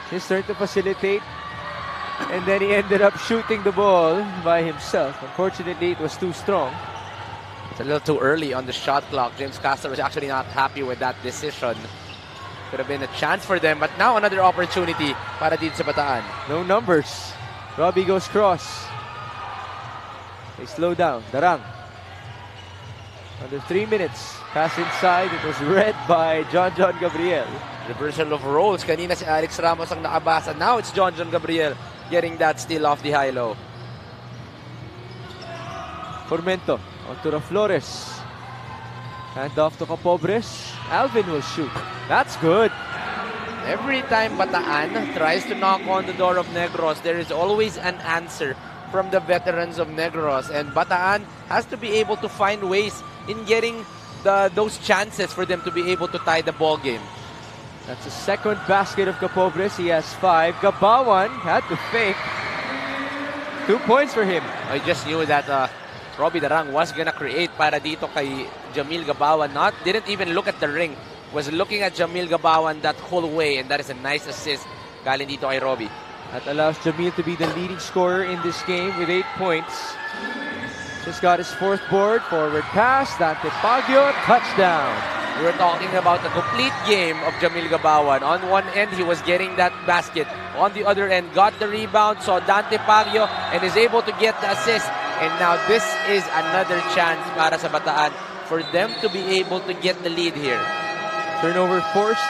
His turn to facilitate. And then he ended up shooting the ball by himself. Unfortunately, it was too strong. It's a little too early on the shot clock. James Castro was actually not happy with that decision. Could have been a chance for them, but now another opportunity para dito sa Bataan. No numbers. Robbie goes cross. They slow down. Darang. Under 3 minutes. Pass inside. It was read by John Gabriel. Reversal of roles. Kanina si Alex Ramos ang nakabasa. Now it's John Gabriel getting that steal off the high-low. Formento. Onto Flores. Hand off to Capobres. Alvin will shoot. That's good. Every time Bataan tries to knock on the door of Negros, there is always an answer from the veterans of Negros. And Bataan has to be able to find ways in getting those chances for them to be able to tie the ball game. That's the second basket of Capobres. He has 5. Gabawan had to fake. 2 points for him. I just knew that Robbie Darang was gonna create para dito kay Jamil Gabawan. Didn't even look at the ring. Was looking at Jamil Gabawan that whole way, and that is a nice assist galing dito kay Robbie. That allows Jamil to be the leading scorer in this game with 8 points. Just got his 4th board. Forward pass. Dante Baguio. Touchdown. We were talking about the complete game of Jamil Gabawan. On one end, he was getting that basket. On the other end, got the rebound, saw Dante Baguio, and is able to get the assist. And now this is another chance para sa Bataan for them to be able to get the lead here. Turnover forced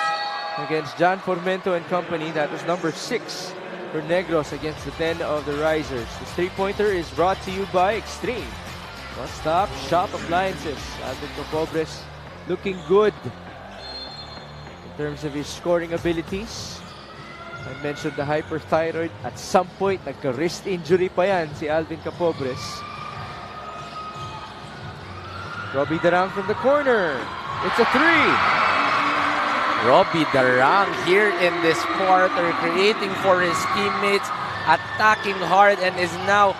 against John Formento and company. That was number 6 for Negros against the 10 of the Risers. This 3-pointer is brought to you by Extreme. One-stop shop appliances. Alvin Capobres looking good in terms of his scoring abilities. I mentioned the hyperthyroid. At some point, nagka-wrist injury pa yan si Alvin Capobres. Robbie Darang from the corner. It's a 3. Robbie Darang here in this quarter, creating for his teammates, attacking hard, and is now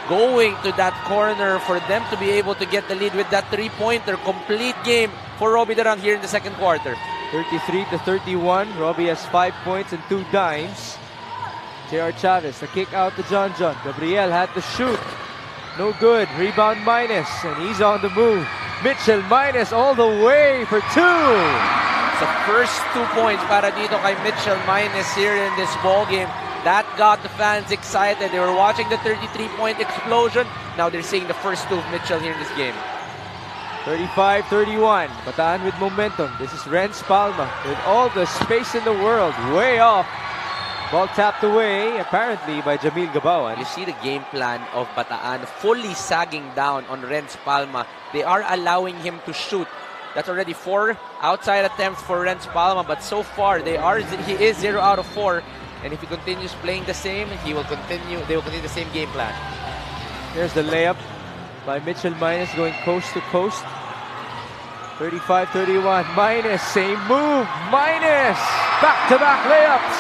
going to that corner for them to be able to get the lead with that 3-pointer. Complete game for Robbie Darang here in the second quarter. 33-31. Robbie has 5 points and 2 dimes. J.R. Chavez, the kick out to John. Gabriel had to shoot. No good. Rebound minus, and he's on the move. Mitchell minus all the way for 2. The first 2 points para dito kay Mitchell minus here in this ball game. That got the fans excited. They were watching the 33-point explosion. Now they're seeing the first 2 of Mitchell here in this game. 35-31. Bataan with momentum. This is Renz Palma with all the space in the world. Way off. Ball tapped away, apparently, by Jamil Gabawan. You see the game plan of Bataan fully sagging down on Renz Palma. They are allowing him to shoot. That's already 4 outside attempts for Renz Palma, but so far he is 0 out of 4. And if he continues playing the same, they will continue the same game plan. There's the layup by Mitchell Minus going coast to coast. 35-31. Minus, same move. Minus! Back-to-back layups.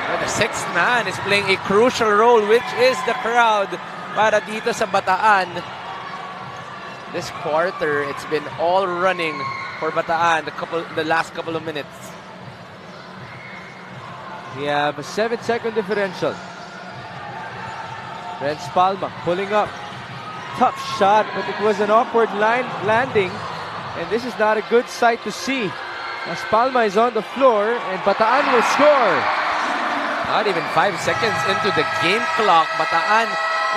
And the 6th man is playing a crucial role, which is the crowd para dito sa Bataan. This quarter, it's been all running for Bataan the last couple of minutes. We have a 7-second differential. Renz Palma pulling up. Tough shot, but it was an awkward landing. And this is not a good sight to see. As Palma is on the floor, and Bataan will score. Not even 5 seconds into the game clock, Bataan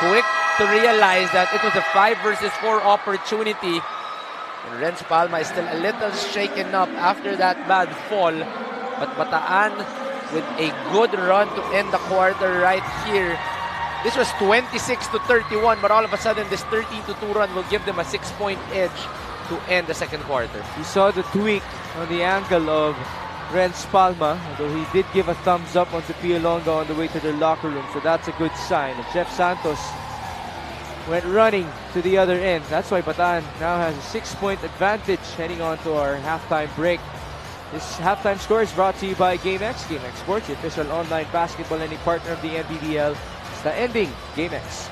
quick to realize that it was a 5 versus 4 opportunity. And Renz Palma is still a little shaken up after that bad fall. But Bataan with a good run to end the quarter right here. This was 26-31, but all of a sudden this 13-2 run will give them a 6-point edge to end the second quarter. You saw the tweak on the ankle of Renz Palma, although he did give a thumbs up onto Pio Longa on the way to their locker room, so that's a good sign. And Jeff Santos went running to the other end. That's why Bataan now has a 6-point advantage heading on to our halftime break. This halftime score is brought to you by GameX. GameX Sports, the official online basketball lending partner of the MPBL. It's the ending GameX.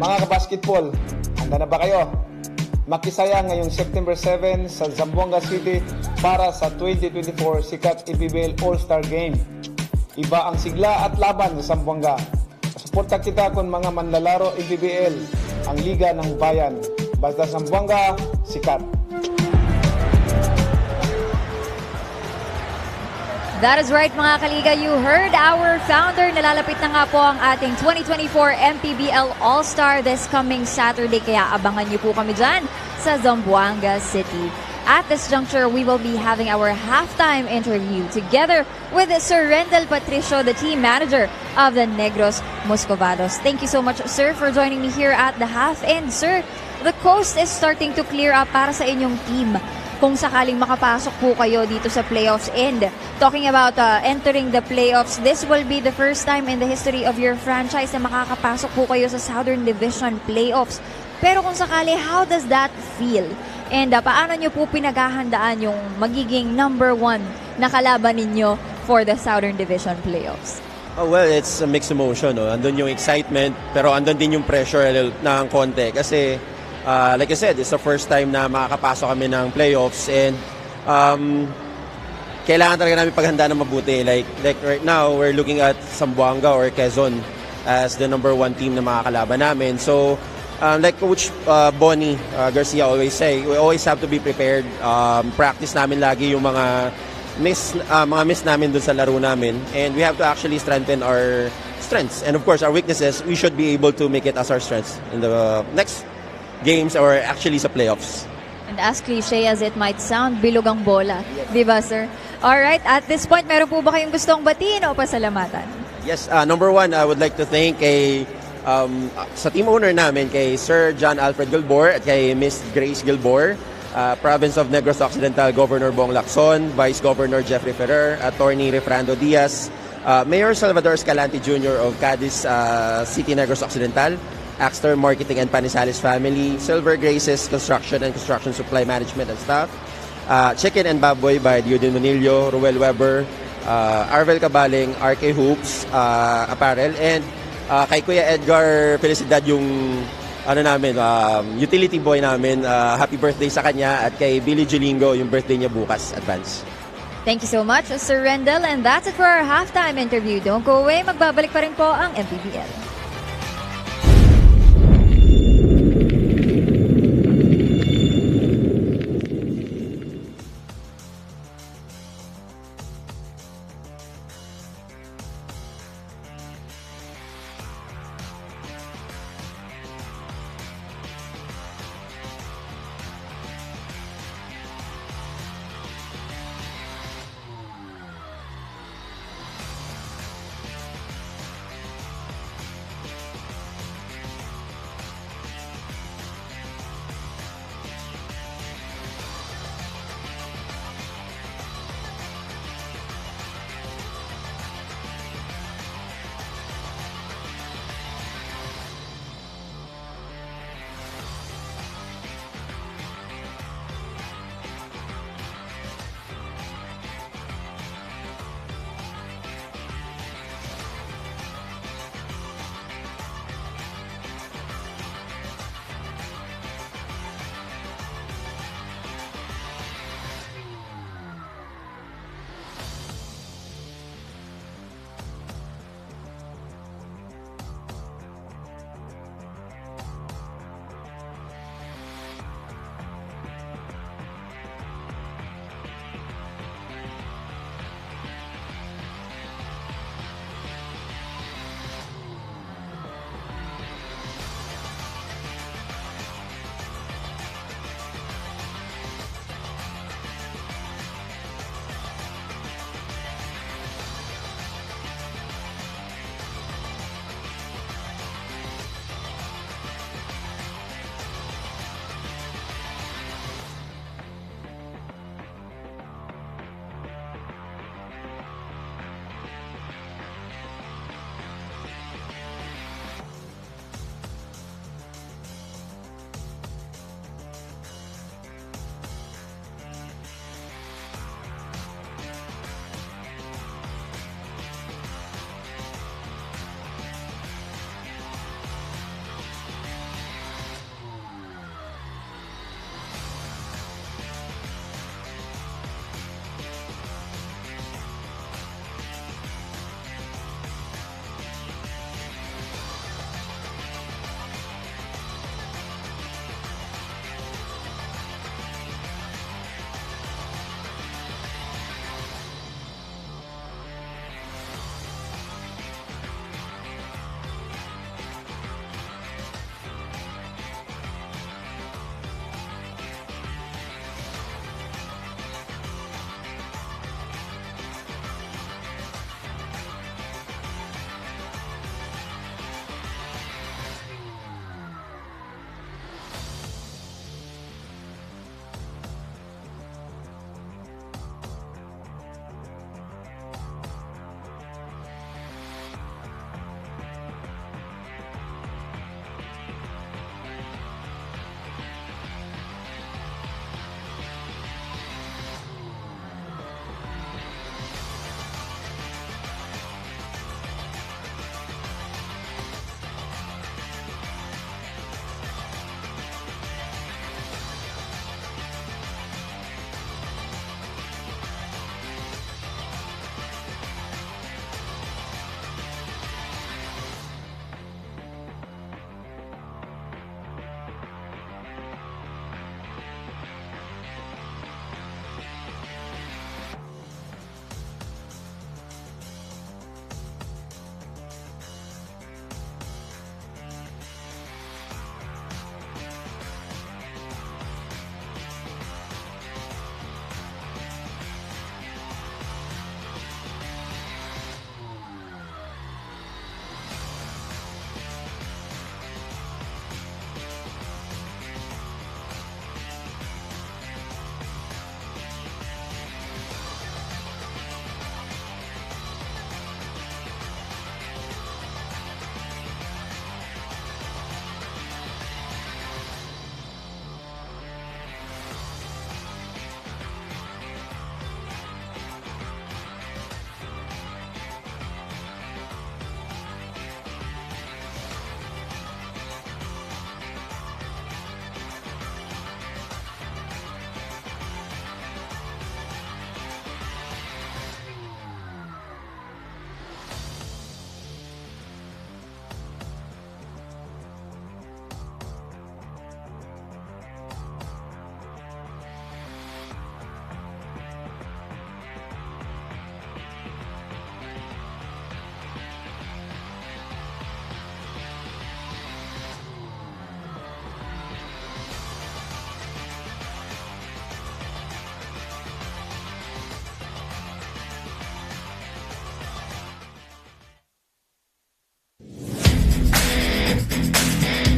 Mga kabasketball, handa na ba kayo? Makisaya ngayong September 7 sa Zamboanga City para sa 2024 Sikat MPBL All-Star Game. Iba ang sigla at laban sa Zamboanga. Suporta kita kung mga manlalaro MPBL, ang Liga ng Bayan. Basta Zamboanga, sikat. That is right mga kaliga, you heard our founder. Nalalapit na nga po ang ating 2024 MPBL All-Star this coming Saturday. Kaya abangan niyo po kami dyan sa Zamboanga City. At this juncture, we will be having our halftime interview together with Sir Rendel Patricio, the team manager of the Negros Muscovados. Thank you so much, sir, for joining me here at the half. And sir, the coast is starting to clear up para sa inyong team. Kung sakaling makapasok po kayo dito sa playoffs. And talking about entering the playoffs, this will be the first time in the history of your franchise na makakapasok po kayo sa Southern Division playoffs. Pero kung sakali, how does that feel? And paano nyo po pinaghahandaan yung magiging number 1 na kalaban ninyo for the Southern Division playoffs? Oh, well, it's a mixed emotion. No? Andun yung excitement, pero andun din yung pressure ng konti. Kasi, like I said, it's the first time na makakapasok kami ng playoffs. And kailangan talaga namin paghanda na mabuti. Like right now, we're looking at Zamboanga or Quezon as the number 1 team na makakalaban namin. So, like Coach Bonnie Garcia always say, we always have to be prepared. Practice namin lagi yung mga miss namin dun sa laro namin. And we have to actually strengthen our strengths. And of course, our weaknesses, we should be able to make it as our strengths in the next games or actually sa playoffs. And as cliche as it might sound, bilog ang bola. Di ba, sir? Alright, at this point, meron po ba kayong gustong batiin o pasalamatan? Yes, number 1, I would like to thank sa team owner namin, kay Sir John Alfred Gilbor at kay Miss Grace Gilbor, Province of Negros Occidental Governor Bong Lacson, Vice Governor Jeffrey Ferrer, Attorney Refrando Diaz, Mayor Salvador Escalante Jr. of Cadiz City, Negros Occidental, Axter Marketing and Panisales Family, Silver Graces Construction and Construction Supply Management and Staff, Chicken and Baboy by Diodin Manillo, Ruel Weber, Arvel Cabaling, RK Hoops Apparel, and kay Kuya Edgar Felicidad yung namin, utility boy namin. Happy birthday sa kanya, at kay Billy Julingo yung birthday niya bukas, advance. Thank you so much, Sir Rendel. And that's it for our halftime interview. Don't go away, magbabalik pa rin po ang MPBL.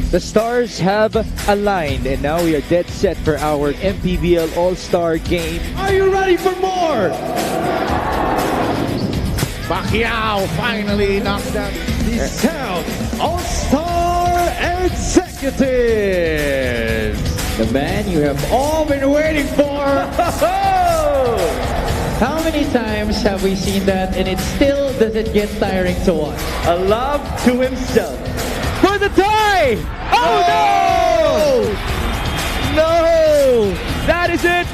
The stars have aligned, and now we are dead set for our MPBL All-Star Game. Are you ready for more? Pacquiao finally knocks down the town All-Star Executives. The man you have all been waiting for. How many times have we seen that and it still doesn't get tiring to watch? A love to himself. For the tie! Oh no! No! That is it!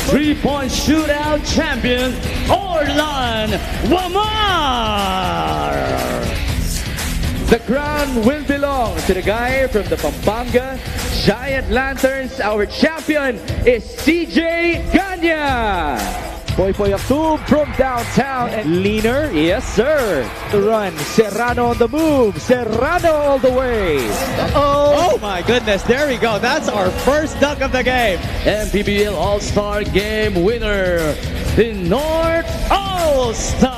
3-point shootout champion, Orlan Wamar! The crown will belong to the guy from the Pampanga Giant Lanterns. Our champion is CJ Ganya. Boy Aktum from downtown and leaner, yes sir. The run, Serrano on the move, Serrano all the way. Oh my goodness, there we go. That's our first dunk of the game. MPBL All-Star Game winner, the North All-Stars.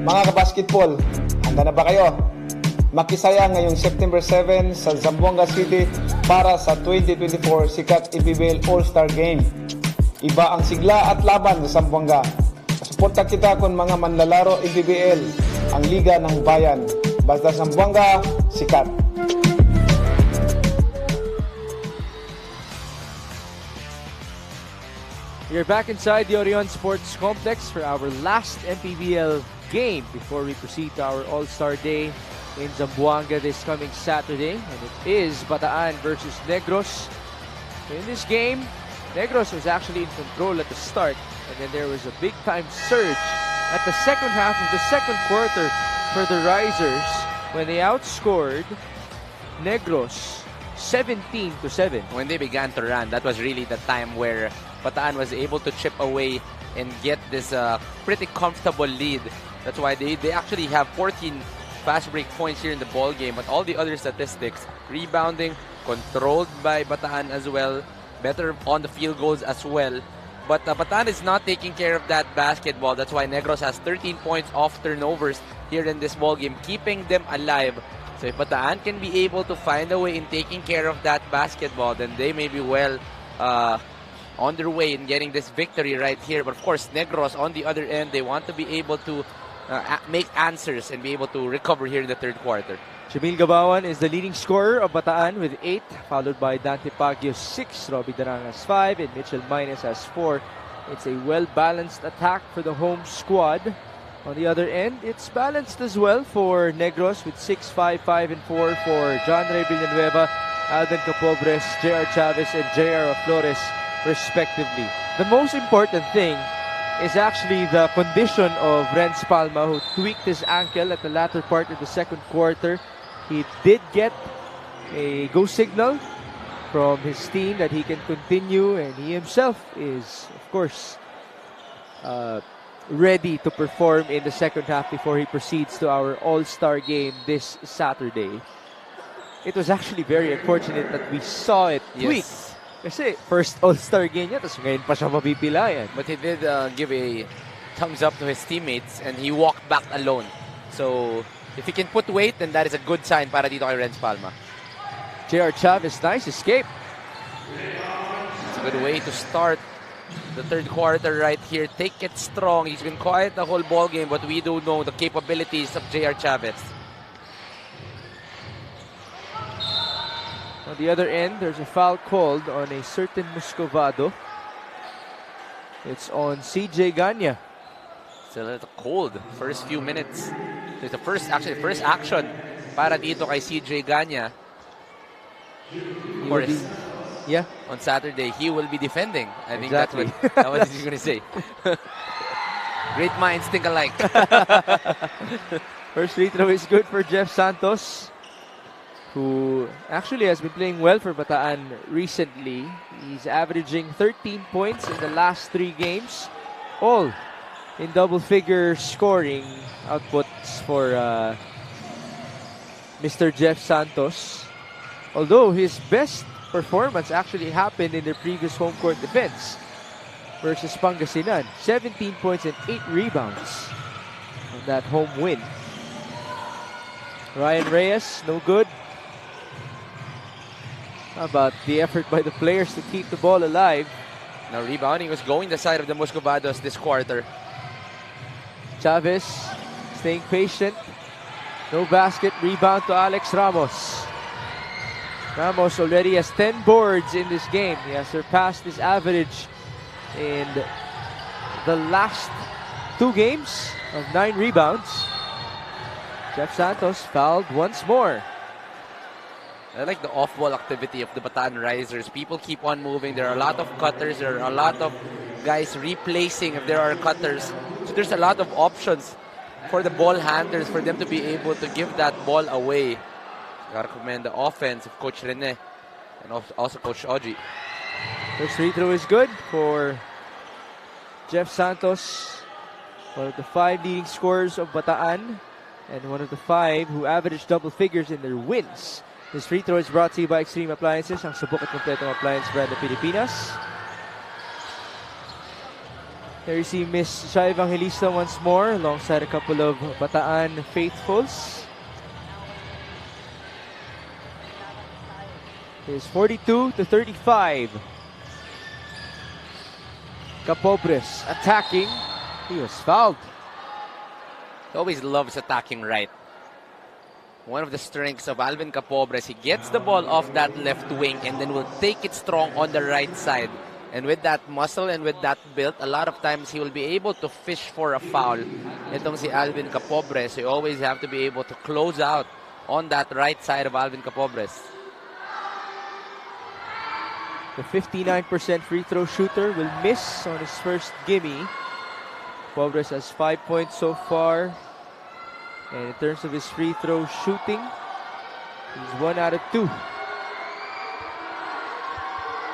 Mga kabasketball, handa na ba kayo? Makisaya ngayong September 7 sa Zamboanga City para sa 2024 Sikat MPBL All-Star Game. Iba ang sigla at laban sa Zamboanga. Suporta kita kung mga manlalaro MPBL, ang Liga ng Bayan. Basta Zamboanga, sikat. We are back inside the Orion Sports Complex for our last MPBL game before we proceed to our All-Star Day in Zamboanga this coming Saturday. And it is Bataan versus Negros. In this game, Negros was actually in control at the start, and then there was a big-time surge at the second half of the second quarter for the Risers when they outscored Negros 17-7. When they began to run, that was really the time where Bataan was able to chip away and get this pretty comfortable lead. That's why they actually have 14 fast break points here in the ball game, but all the other statistics, rebounding, controlled by Bataan as well, better on the field goals as well. But Bataan is not taking care of that basketball. That's why Negros has 13 points off turnovers here in this ball game, keeping them alive. So if Bataan can be able to find a way in taking care of that basketball, then they may be well on their way in getting this victory right here. But of course, Negros on the other end, they want to be able to make answers and be able to recover here in the third quarter. Jamil Gabawan is the leading scorer of Bataan with 8, followed by Dante Pagio 6, Robbie Darangas 5, and Mitchell Mines has 4. It's a well-balanced attack for the home squad. On the other end, it's balanced as well for Negros with 6, 5, 5, and 4 for John Ray Villanueva, Alden Capobres, J.R. Chavez, and J.R. Flores, respectively. The most important thing is actually the condition of Renz Palma, who tweaked his ankle at the latter part of the second quarter. He did get a go signal from his team that he can continue, and he himself is, of course, ready to perform in the second half before he proceeds to our All-Star Game this Saturday. It was actually very unfortunate that we saw it tweak. Yes. Kasi first All-Star Game niya, tapos ngayon pa siya mapipilayan. But he did give a thumbs up to his teammates and he walked back alone. So if he can put weight, then that is a good sign para dito kay Renz Palma. J.R. Chavez, nice escape. It's a good way to start the third quarter right here. Take it strong. He's been quiet the whole ball game, but we do know the capabilities of J.R. Chavez. On the other end, there's a foul called on a certain Muscovado. It's on CJ Ganya. It's a little cold. First few minutes. It's the first action para dito kay CJ Ganya. Of course, yeah, on Saturday, he will be defending. I think exactly. that's what he's going to say. Great minds think alike. First free throw is good for Jeff Santos, who actually has been playing well for Bataan recently. He's averaging 13 points in the last 3 games, all in double-figure scoring outputs for Mr. Jeff Santos. Although his best performance actually happened in their previous home court defense. versus Pangasinan. 17 points and 8 rebounds on that home win. Ryan Reyes, no good. How about the effort by the players to keep the ball alive? Now rebounding was going the side of the Muscovados this quarter. Chavez staying patient. No basket. Rebound to Alex Ramos. Ramos already has 10 boards in this game. He has surpassed his average in the last 2 games of 9 rebounds. Jeff Santos fouled once more. I like the off-ball activity of the Bataan Risers. People keep on moving. There are a lot of cutters. There are a lot of guys replacing if there are cutters. So there's a lot of options for the ball handlers for them to be able to give that ball away. Gotta commend the offense of Coach Rene and also Coach Oji. First free throw is good for Jeff Santos, one of the 5 leading scorers of Bataan and one of the 5 who averaged double figures in their wins. This free throw is brought to you by Extreme Appliances, ang subok at kompletong appliance brand ng Pilipinas. There you see Miss Shai Evangelista once more alongside a couple of Bataan faithfuls. It is 42-35. Capobres attacking. He was fouled. He always loves attacking right. One of the strengths of Alvin Capobres, he gets the ball off that left wing and then will take it strong on the right side. And with that muscle and with that build, a lot of times he will be able to fish for a foul. Itong si Alvin Capobres, you always have to be able to close out on that right side of Alvin Capobres. The 59% free throw shooter will miss on his first gimme. Capobres has 5 points so far. And in terms of his free throw shooting, he's 1 out of 2.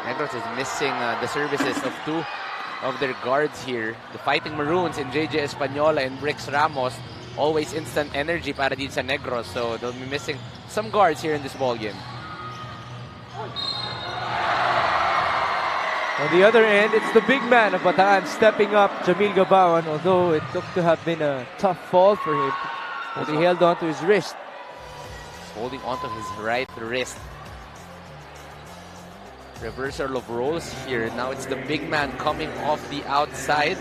Negros is missing the services of 2 of their guards here. The Fighting Maroons in JJ Española and Brix Ramos. Always instant energy para dito sa Negros. So they'll be missing some guards here in this ball game. On the other end, it's the big man of Bataan stepping up, Jamil Gabawan, although it looked to have been a tough fall for him. As he held on to his wrist. Holding onto his right wrist. Reversal of roles here. Now it's the big man coming off the outside.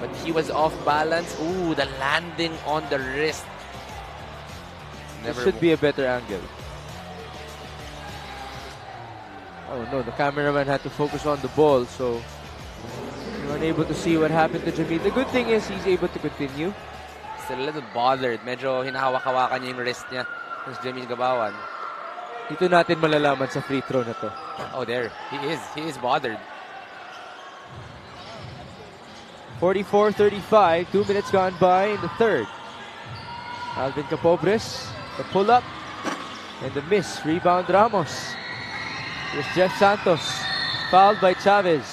But he was off balance. Ooh, the landing on the wrist. It should be a better angle. Oh no, the cameraman had to focus on the ball, so we weren't able to see what happened to Jamil. The good thing is he's able to continue. Still a little bothered. Medyo hinahawak-hawakan niya yung wrist niya. There's Jamil Gabawan. Dito natin malalaman sa free throw na to. Oh, there. He is. He is bothered. 44-35. 2 minutes gone by in the third. Alvin Capobres, the pull-up and the miss. Rebound Ramos. Here's Jeff Santos. Fouled by Chavez.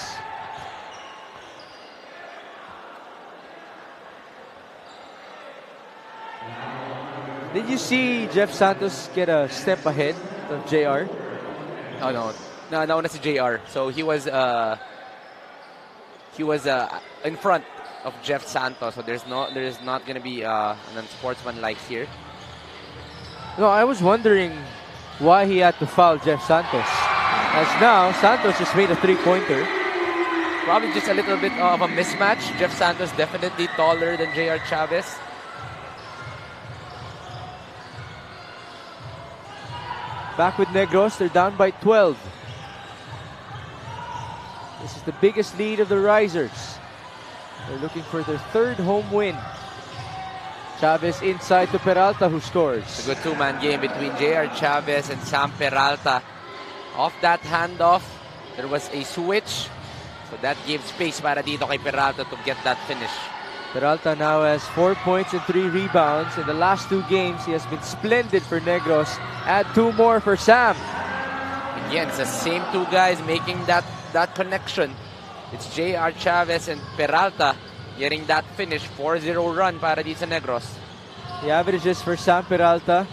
Did you see Jeff Santos get a step ahead of JR? Oh no. Nauna si JR. So he was in front of Jeff Santos. So there is not going to be an unsportsmanlike here. No, I was wondering why he had to foul Jeff Santos. As now, Santos just made a 3-pointer. Probably just a little bit of a mismatch. Jeff Santos definitely taller than JR Chavez. Back with Negros, they're down by 12. This is the biggest lead of the Risers. They're looking for their 3rd home win. Chavez inside to Peralta, who scores. It's a good 2-man game between JR Chavez and Sam Peralta. Off that handoff, there was a switch. So that gave space para dito kay Peralta to get that finish. Peralta now has 4 points and 3 rebounds. In the last 2 games, he has been splendid for Negros. Add 2 more for Sam. Again, it's the same 2 guys making that connection. It's JR Chavez and Peralta getting that finish. 4-0 run para dito sa Negros. The averages for Sam Peralta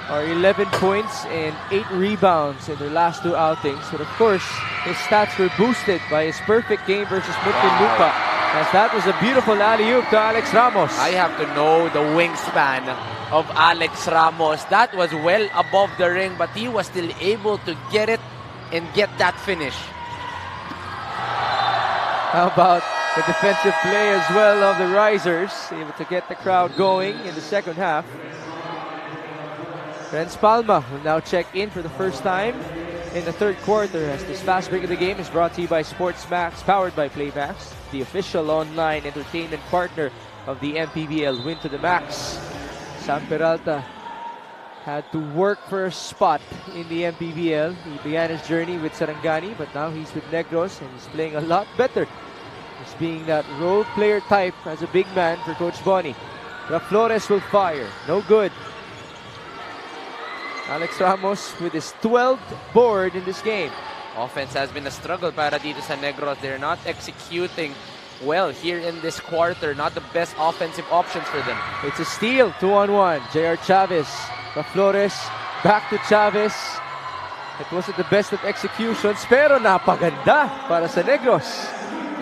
are 11 points and 8 rebounds in their last 2 outings. But of course, his stats were boosted by his perfect game versus Muntinlupa. As that was a beautiful alley-oop to Alex Ramos. I have to know the wingspan of Alex Ramos. That was well above the ring, but he was still able to get it and get that finish. How about the defensive play as well of the Risers, able to get the crowd going in the second half. Renz Palma will now check in for the first time in the third quarter, as this fast break of the game is brought to you by SportsMax, powered by Playmax, the official online entertainment partner of the MPBL. Win to the max. Sam Peralta had to work for a spot in the MPBL. He began his journey with Sarangani, but now he's with Negros and he's playing a lot better. He's being that role player type as a big man for Coach Bonnie. Flores will fire. No good. Alex Ramos with his 12th board in this game. Offense has been a struggle para dito sa Negros. They're not executing well here in this quarter. Not the best offensive options for them. It's a steal, 2-on-1. J.R. Chavez, Flores, back to Chavez. It wasn't the best of executions, pero napaganda para sa Negros.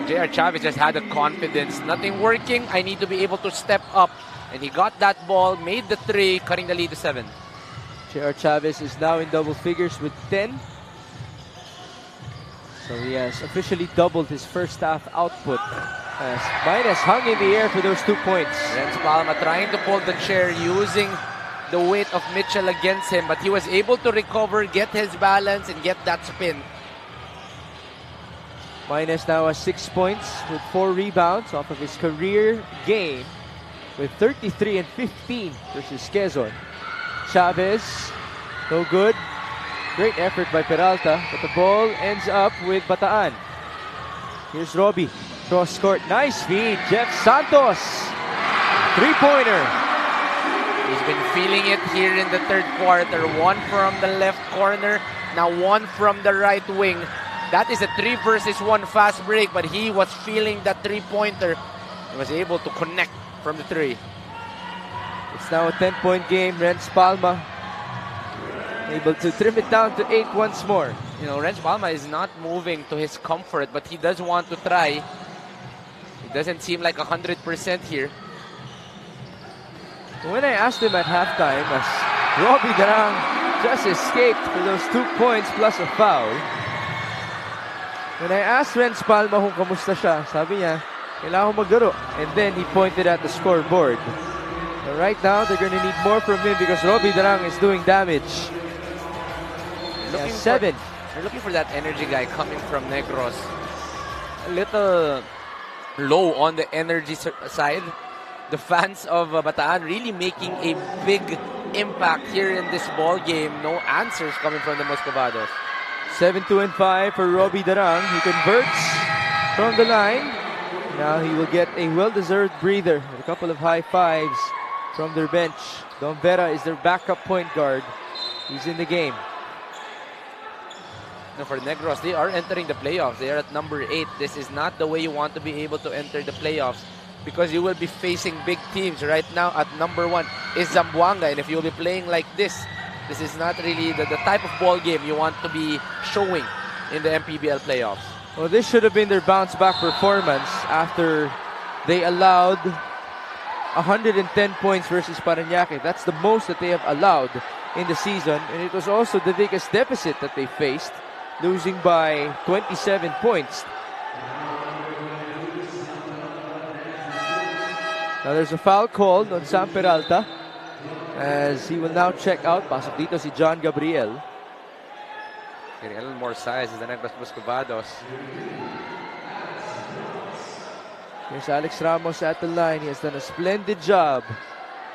J.R. Chavez just had the confidence. Nothing working, I need to be able to step up. And he got that ball, made the three, cutting the lead to 7. J.R. Chavez is now in double figures with 10. So he has officially doubled his first half output. As Minus hung in the air for those 2 points. Renz Palma trying to pull the chair using the weight of Mitchell against him, but he was able to recover, get his balance, and get that spin. Minus now has 6 points with 4 rebounds off of his career game with 33 and 15 versus Quezon. Chavez, no good. Great effort by Peralta, but the ball ends up with Bataan. Here's Robbie, cross court, nice feed. Jeff Santos, 3-pointer. He's been feeling it here in the third quarter. One from the left corner, now one from the right wing. That is a 3 versus 1 fast break, but he was feeling that 3-pointer. He was able to connect from the 3. It's now a 10-point game. Renz Palma able to trim it down to 8 once more. You know, Renz Palma is not moving to his comfort, but he does want to try. It doesn't seem like 100% here. When I asked him at halftime, as Robbie Darang just escaped for those 2 points plus a foul. When I asked Renz Palma kung kamusta siya, sabi niya, kailangan ko maglaro. And then he pointed at the scoreboard. But right now, they're going to need more from him because Robbie Darang is doing damage. Looking 7. They're looking for that energy guy coming from Negros. A little low on the energy side. The fans of Bataan really making a big impact here in this ball game. No answers coming from the Moscovados. 7-2-5 for Robbie Darang. He converts from the line. Now he will get a well-deserved breather. A couple of high fives from their bench. Don Vera is their backup point guard. He's in the game. Now for Negros, they are entering the playoffs. They are at number 8. This is not the way you want to be able to enter the playoffs because you will be facing big teams. Right now at number 1 is Zamboanga, and if you'll be playing like this is not really the type of ball game you want to be showing in the MPBL playoffs. Well, this should have been their bounce-back performance after they allowed 110 points versus Parañaque. That's the most that they have allowed in the season, and it was also the biggest deficit that they faced, losing by 27 points. Now there's a foul called on Sam Peralta as he will now check out. Pasok dito si John Gabriel. Getting a little more size as the Negros Moscovados. Here's Alex Ramos at the line. He has done a splendid job.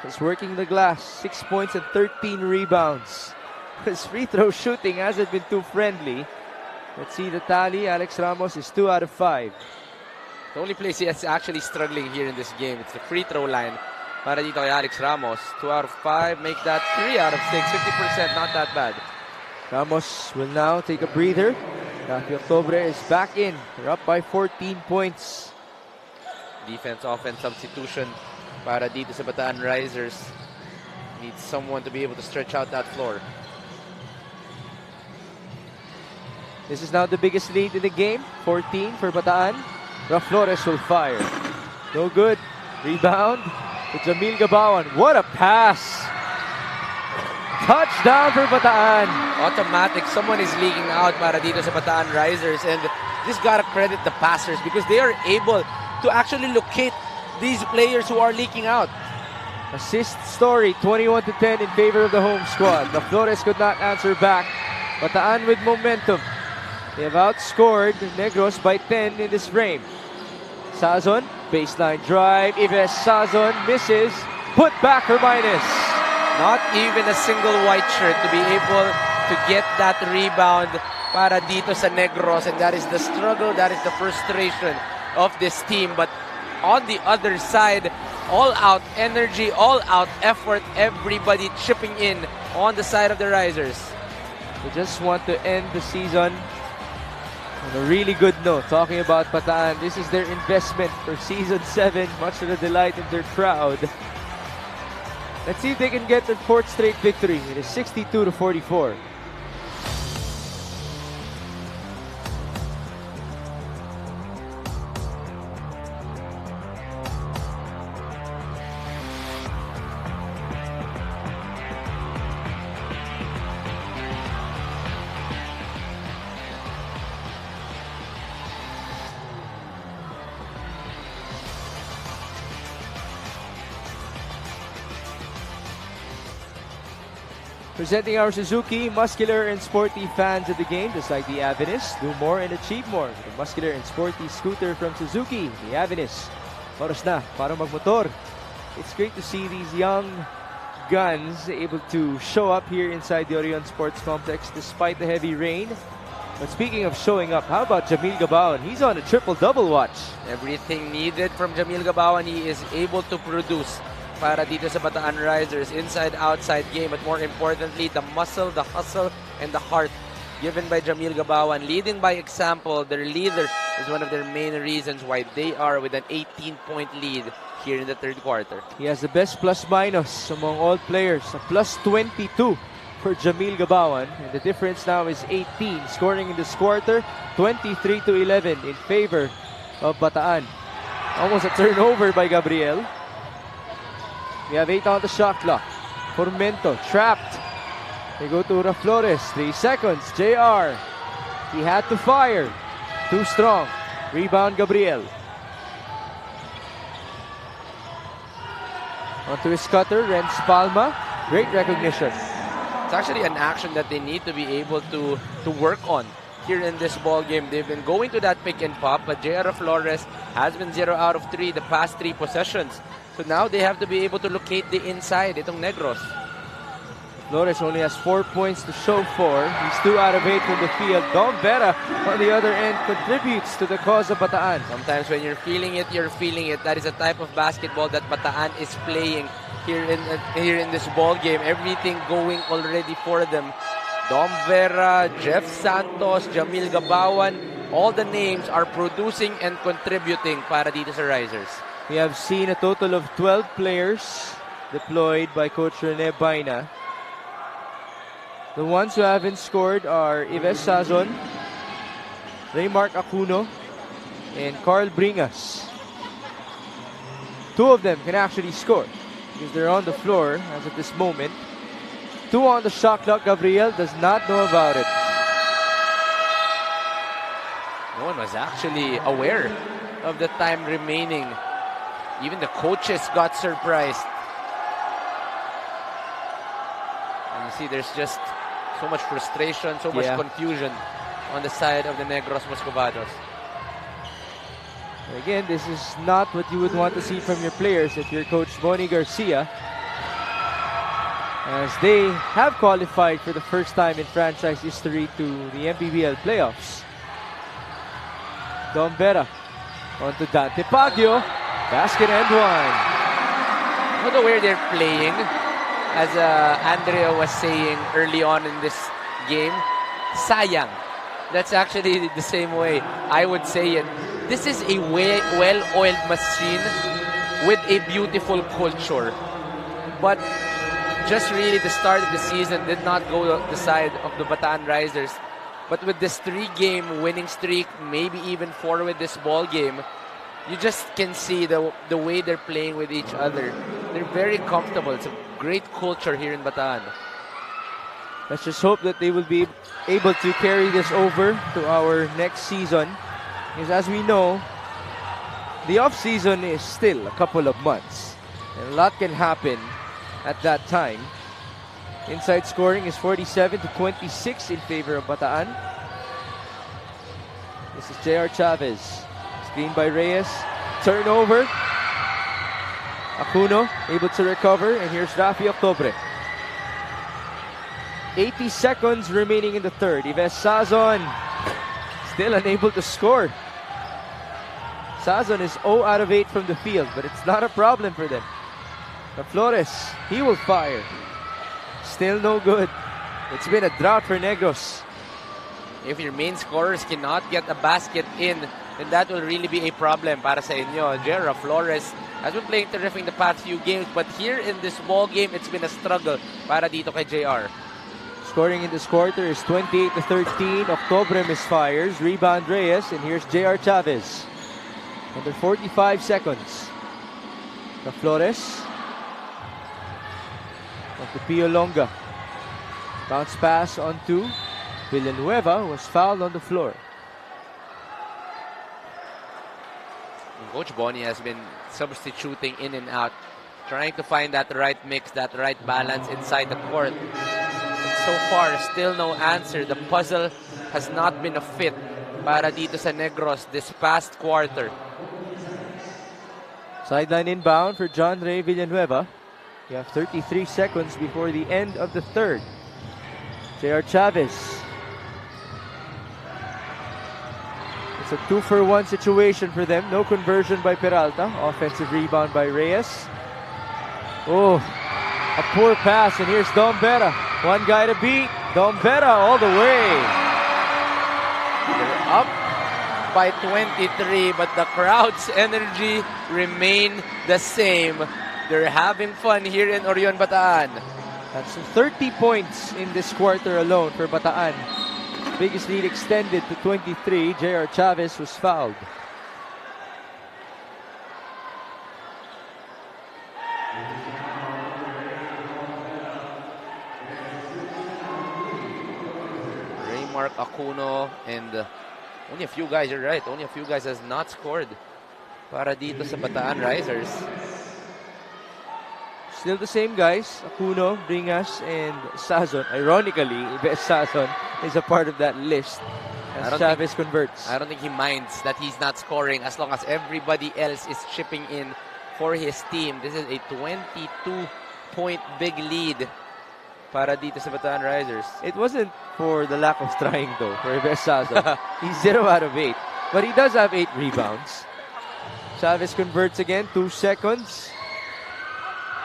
He's working the glass. 6 points and 13 rebounds. His free throw shooting hasn't been too friendly. Let's see the tally. Alex Ramos is 2 out of 5. The only place he is actually struggling here in this game, it's the free throw line. Para dito kay Alex Ramos. 2 out of 5. Make that 3 out of 6. 50%, not that bad. Ramos will now take a breather. Rafi Octobre is back in. They're up by 14 points. Defense, offense substitution para dito sa Bataan Risers. Needs someone to be able to stretch out that floor. This is now the biggest lead in the game. 14 for Bataan. Flores will fire. No good. Rebound to Jamil Gabawan. What a pass! Touchdown for Bataan. Automatic. Someone is leaking out para dito sa Bataan Risers, and just gotta credit the passers because they are able to actually locate these players who are leaking out. Assist story, 21-10 in favor of the home squad. The Flores could not answer back. Bataan with momentum. They have outscored Negros by 10 in this frame. Sazon, baseline drive. Ives Sazon misses. Put back Herminus. Not even a single white shirt to be able to get that rebound para dito sa Negros, and that is the struggle, that is the frustration of this team. But on the other side, all out energy, all out effort, everybody chipping in on the side of the Risers. They just want to end the season on a really good note. Talking about Bataan, this is their investment for season 7, much to the delight of their crowd. Let's see if they can get their 4th straight victory. It is 62-44. Presenting our Suzuki, muscular and sporty fans of the game, just like the Avenus. Do more and achieve more with a muscular and sporty scooter from Suzuki, the Avenus. Oras na para magmotor. It's great to see these young guns able to show up here inside the Orion Sports Complex despite the heavy rain. But speaking of showing up, how about Jamil Gabawan? He's on a triple-double watch. Everything needed from Jamil Gabawan, he is able to produce para dito sa Bataan Risers. Inside, outside game, but more importantly, the muscle, the hustle, and the heart given by Jamil Gabawan. Leading by example, their leader is one of their main reasons why they are with an 18-point lead here in the third quarter. He has the best plus-minus among all players, a plus 22 for Jamil Gabawan. And the difference now is 18, scoring in this quarter, 23-11 in favor of Bataan. Almost a turnover by Gabriel. We have 8 on the shot clock. Formento trapped. They go to Flores. 3 seconds. JR. He had to fire. Too strong. Rebound Gabriel. Onto his cutter. Renz Palma. Great recognition. It's actually an action that they need to be able to work on here in this ball game. They've been going to that pick and pop, but JR Flores has been 0 out of 3 the past 3 possessions. So now they have to be able to locate the inside, itong Negros. Flores only has 4 points to show for. He's 2 out of 8 from the field. Dom Vera, on the other end, contributes to the cause of Bataan. Sometimes when you're feeling it, you're feeling it. That is a type of basketball that Bataan is playing here in this ball game. Everything going already for them. Dom Vera, Jeff Santos, Jamil Gabawan, all the names are producing and contributing para dito sa Risers. We have seen a total of 12 players deployed by Coach Rene Baina. The ones who haven't scored are Ives Sazon, Raymark Acuno, and Carl Bringas. 2 of them can actually score because they're on the floor as of this moment. 2 on the shot clock. Gabriel does not know about it. No one was actually aware of the time remaining. Even the coaches got surprised. And you see there's just so much frustration, so much confusion on the side of the Negros Muscovados. Again, this is not what you would want to see from your players if you're Coach Bonnie Garcia, as they have qualified for the first time in franchise history to the MPBL playoffs. Dom Vera onto Dante Pagio. Basket and one. I don't know where they're playing. As Andrea was saying early on in this game, sayang. That's actually the same way I would say it. This is a well-oiled machine with a beautiful culture. But just really the start of the season did not go the side of the Bataan Risers. But with this 3-game winning streak, maybe even 4 with this ball game, you just can see the way they're playing with each other. They're very comfortable. It's a great culture here in Bataan. Let's just hope that they will be able to carry this over to our next season. Because as we know, the off-season is still a couple of months. And a lot can happen at that time. Inside scoring is 47-26 in favor of Bataan. This is J.R. Chavez. Screen by Reyes. Turnover. Acuno able to recover. And here's Rafi Octobre. 80 seconds remaining in the third. Yves Sazon still unable to score. Sazon is 0 out of 8 from the field, but it's not a problem for them. The Flores, he will fire. Still no good. It's been a drought for Negros. If your main scorers cannot get a basket in, then that will really be a problem para sa inyo. Jera Flores has been playing terrific in the past few games, but here in this ball game, it's been a struggle para dito kay JR. Scoring in this quarter is 28-13. Octobre misfires. Rebound Reyes, and here's J.R. Chavez. Under 45 seconds. The Flores. Of the Pio Longa. Bounce pass onto Villanueva, who was fouled on the floor. Coach Bonnie has been substituting in and out, trying to find that right mix, that right balance inside the court. And so far, still no answer. The puzzle has not been a fit para dito sa Negros this past quarter. Sideline inbound for John Ray Villanueva. You have 33 seconds before the end of the third. J.R. Chavez. It's a 2-for-1 situation for them. No conversion by Peralta. Offensive rebound by Reyes. Oh, a poor pass, and here's Dombera. One guy to beat. Dombera all the way. They're up by 23, but the crowd's energy remain the same. They're having fun here in Orion, Bataan. That's 30 points in this quarter alone for Bataan. Biggest lead extended to 23. J.R. Chavez was fouled. Raymark, Acuno, and only a few guys, you're right, only a few guys has not scored para dito sa Bataan Risers. Still the same guys, Acuno, Bringas, and Sazon. Ironically, Yves Sazon is a part of that list as Chavez converts. I don't think he minds that he's not scoring as long as everybody else is chipping in for his team. This is a 22-point big lead para dito sa Bataan Risers. It wasn't for the lack of trying though, for Yves Sazon. He's 0 out of 8. But he does have 8 rebounds. Chavez converts again, 2 seconds.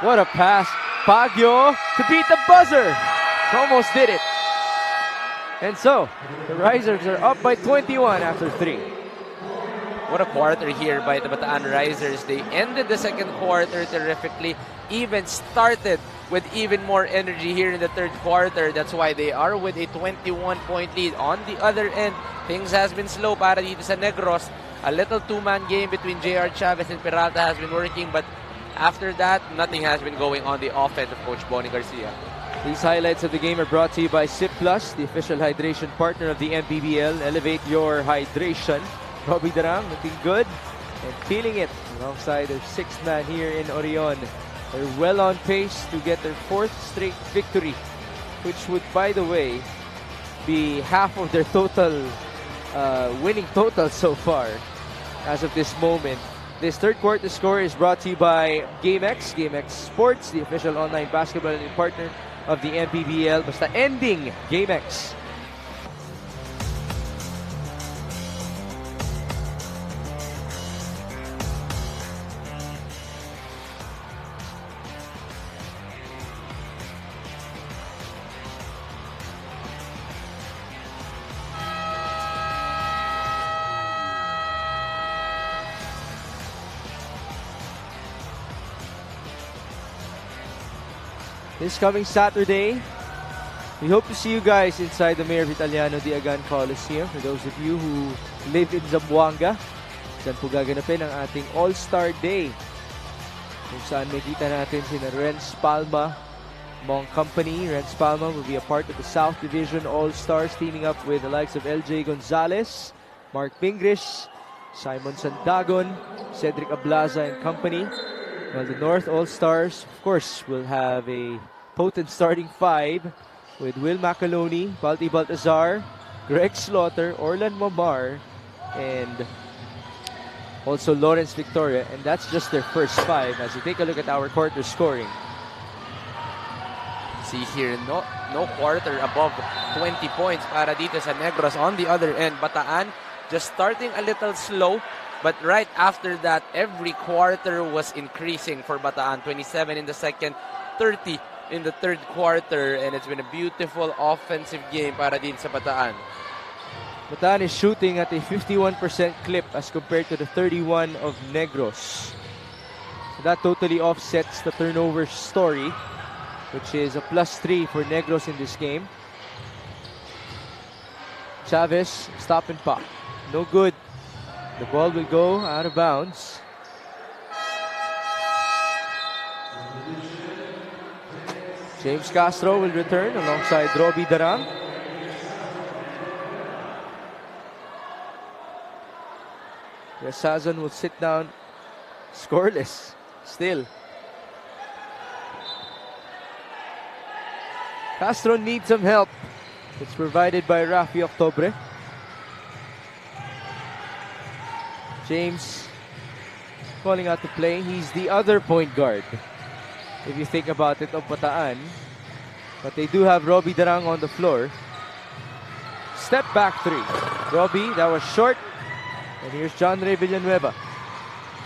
What a pass. Baguio to beat the buzzer. Almost did it. And so, the Risers are up by 21 after 3. What a quarter here by the Bataan Risers. They ended the second quarter terrifically, even started with even more energy here in the third quarter. That's why they are with a 21-point lead. On the other end, things has been slow para dito sa Negros. A little two-man game between J.R. Chavez and Peralta has been working, but after that, nothing has been going on the offense of Coach Bonnie Garcia. These highlights of the game are brought to you by Sip Plus, the official hydration partner of the MPBL. Elevate your hydration. Robbie Darang looking good and feeling it alongside their sixth man here in Orion. They're well on pace to get their 4th straight victory, which would, by the way, be half of their total winning total so far as of this moment. This third quarter score is brought to you by GameX, GameX Sports, the official online basketball partner of the MPBL. Basta ending GameX. This coming Saturday, We hope to see you guys inside the Mayor Vitaliano Diagan Coliseum. For those of you who live in Zamboanga, dyan po gaganapin ang ating All-Star Day. Kung saan makita natin sina Renz Palma, Mong Company. Renz Palma will be a part of the South Division All-Stars, teaming up with the likes of LJ Gonzalez, Mark Pingrish, Simon Sandagon, Cedric Ablaza and company. While the North All-Stars, of course, will have a potent starting five with Will Macaloni, Balti Baltazar, Greg Slaughter, Orlan Mamar, and also Lawrence Victoria. And that's just their first five. As you take a look at our quarter scoring, See here, no quarter above 20 points para dito sa Negros. On the other end, Bataan just starting a little slow, but right after that, every quarter was increasing for Bataan. 27 in the second, 30 in the third quarter, and it's been a beautiful offensive game para din sa Bataan. Bataan is shooting at a 51% clip as compared to the 31 of Negros. So that totally offsets the turnover story, which is a +3 for Negros in this game. Chavez, stop and pop. No good. The ball will go out of bounds. James Castro will return alongside Robbie Darang. Sazon will sit down scoreless still. Castro needs some help. It's provided by Rafi Octobre. James calling out the play. He's the other point guard, if you think about it, of Bataan. But they do have Robbie Darang on the floor. Step back three. Robbie, that was short. And here's John Ray Villanueva.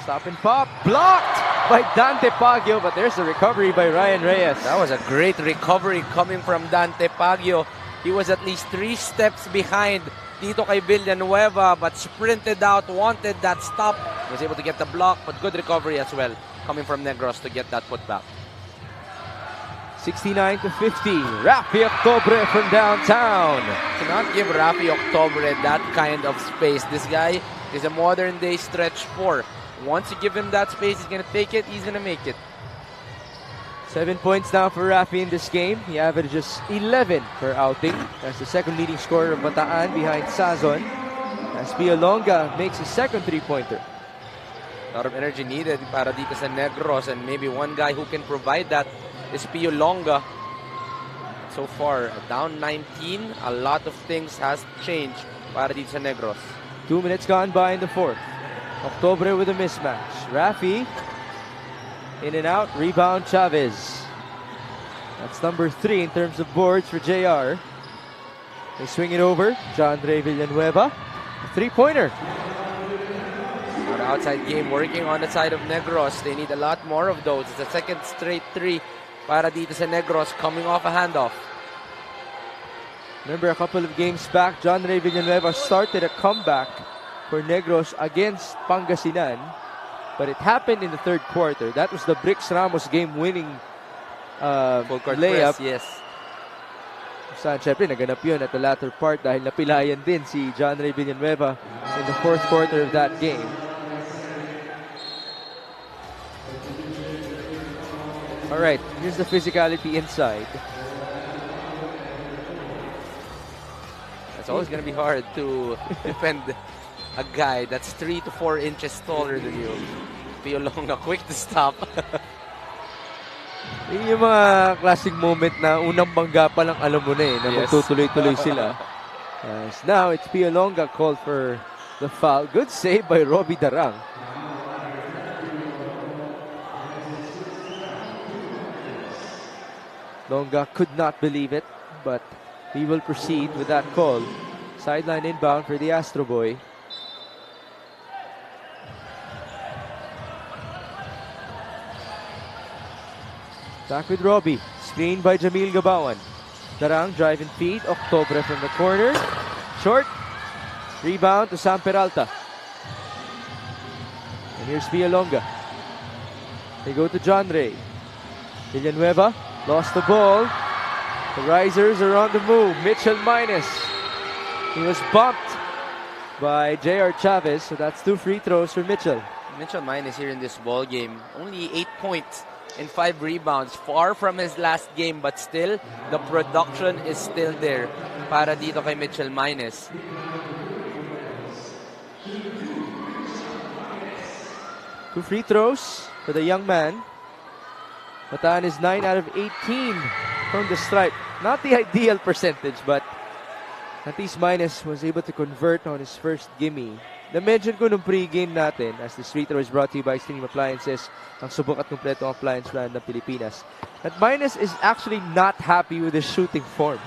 Stop and pop. Blocked by Dante Pagio, but there's a recovery by Ryan Reyes. That was a great recovery coming from Dante Pagio. He was at least 3 steps behind dito kay Villanueva, but sprinted out, wanted that stop. Was able to get the block, but good recovery as well coming from Negros to get that putback. 69-50. Rafi Octobre from downtown. Cannot give Rafi Octobre that kind of space. This guy is a modern day stretch 4. Once you give him that space, he's going to take it, he's going to make it. 7 points now for Rafi in this game. He averages 11 per outing. That's the second leading scorer of Bataan behind Sazon. As Piolonga makes his second three-pointer. A lot of energy needed para dito sa Negros, and maybe one guy who can provide that is Piolonga. So far, down 19, a lot of things has changed para dito sa Negros. 2 minutes gone by in the fourth. Octobre with a mismatch. Rafi in and out. Rebound Chavez. That's number 3 in terms of boards for JR. They swing it over. John Ray Villanueva. A three-pointer. Our outside game working on the side of Negros. They need a lot more of those. It's the second straight 3 para dito sa Negros coming off a handoff. Remember, a couple of games back, John Ray Villanueva started a comeback for Negros against Pangasinan, but it happened in the third quarter. That was the Bricks Ramos game-winning Full court layup. press, yes. Saan syempre naganap yun at the latter part dahil napilayan din si John Ray Villanueva in the fourth quarter of that game. Alright, here's the physicality inside. It's always going to be hard to defend a guy that's 3 to 4 inches taller than you. Piolonga, quick to stop. Yung mga classic moment na unang bangga pa lang alam mo na na Yes. magtutuloy-tuloy sila. As now, it's Piolonga called for the foul. Good save by Robbie Darang. Longa could not believe it, but he will proceed with that call. Sideline inbound for the Astro Boy. Back with Robbie. Screen by Jamil Gabawan. Darang drive and feed. Octobre from the corner. Short. Rebound to Sam Peralta. And here's Piolonga. They go to John Ray. Villanueva lost the ball. The Risers are on the move. Mitchell minus. He was bumped by J.R. Chavez, so that's 2 free throws for Mitchell. Mitchell minus here in this ball game. Only 8 points and 5 rebounds. Far from his last game, but still, the production is still there para dito kay Mitchell minus. Two free throws for the young man. Bataan is 9 out of 18 from the stripe. Not the ideal percentage, but at least Minus was able to convert on his first gimme. Na-mention ko nung pre-game natin, as this free throw is brought to you by Stream Appliances, ang subok at kumpletong appliance brand ng Pilipinas, that Minus is actually not happy with his shooting form.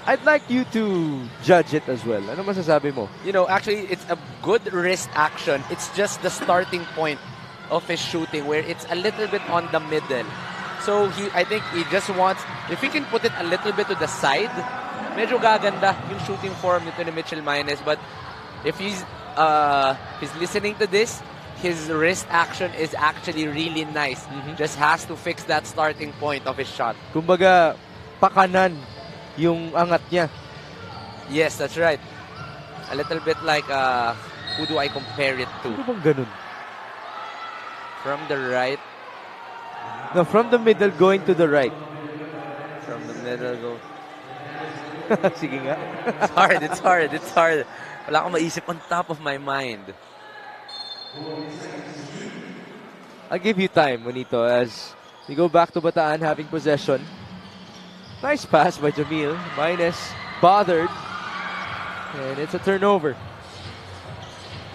I'd like you to judge it as well. Ano masasabi mo? You know, actually, it's a good wrist action. It's just the starting point of his shooting where it's a little bit on the middle. So, I think he just wants, if he can put it a little bit to the side, medyo gaganda yung shooting form nito ni Mitchell Minus. But if he's listening to this, his wrist action is actually really nice. Just has to fix that starting point of his shot. Kumbaga, pakanan yung angat niya. Yes, that's right. A little bit like, who do I compare it to? Ano bang ganun? From the right. No, from the middle going to the right. From the middle go. Sige nga. It's hard. Wala akong maisip on top of my mind. I'll give you time, Juanito, as we go back to Bataan having possession. Nice pass by Jamil. Minus bothered. And it's a turnover.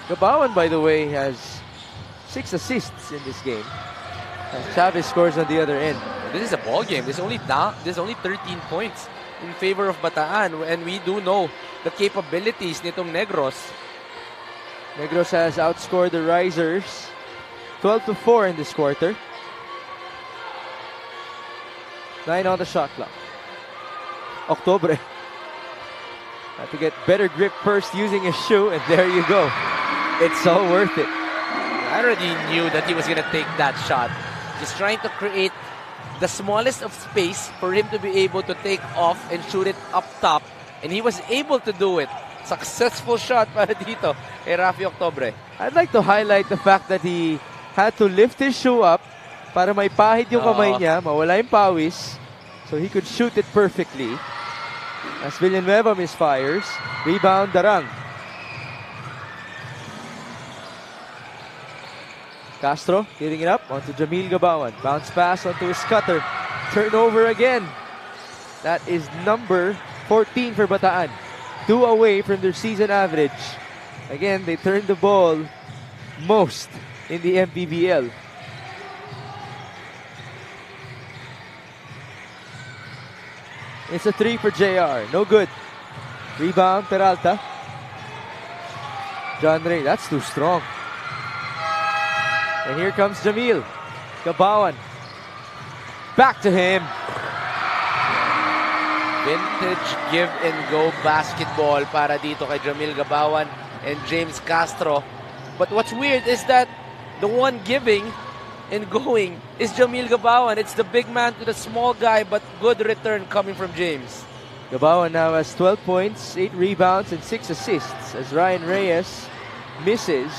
Gabawan, by the way, has 6 assists in this game. And Chavez scores on the other end. This is a ball game. There's only 13 points in favor of Bataan, and we do know the capabilities nitong Negros. Negros has outscored the Risers 12-4 in this quarter. 9 on the shot clock. Octobre had to get better grip first using his shoe, and there you go. It's so worth it. I already knew that he was going to take that shot. Just trying to create the smallest of space for him to be able to take off and shoot it up top. And he was able to do it. Successful shot para dito kay Rafi Octobre. I'd like to highlight the fact that he had to lift his shoe up para may pahid yung kamay niya, mawala yung pawis, so he could shoot it perfectly. As Villanueva misfires, rebound Darang. Castro giving it up onto Jamil Gabawan. Bounce pass onto his cutter. Turnover again. That is number 14 for Bataan. 2 away from their season average. Again, they turned the ball most in the MPBL. It's a 3 for JR. No good. Rebound, Peralta. John Ray, that's too strong. And here comes Jamil. Gabawan. Back to him. Vintage give-and-go basketball para dito kay Jamil Gabawan and James Castro. But what's weird is that the one giving and going is Jamil Gabawan. It's the big man to the small guy, but good return coming from James. Gabawan now has 12 points, 8 rebounds, and 6 assists as Ryan Reyes misses.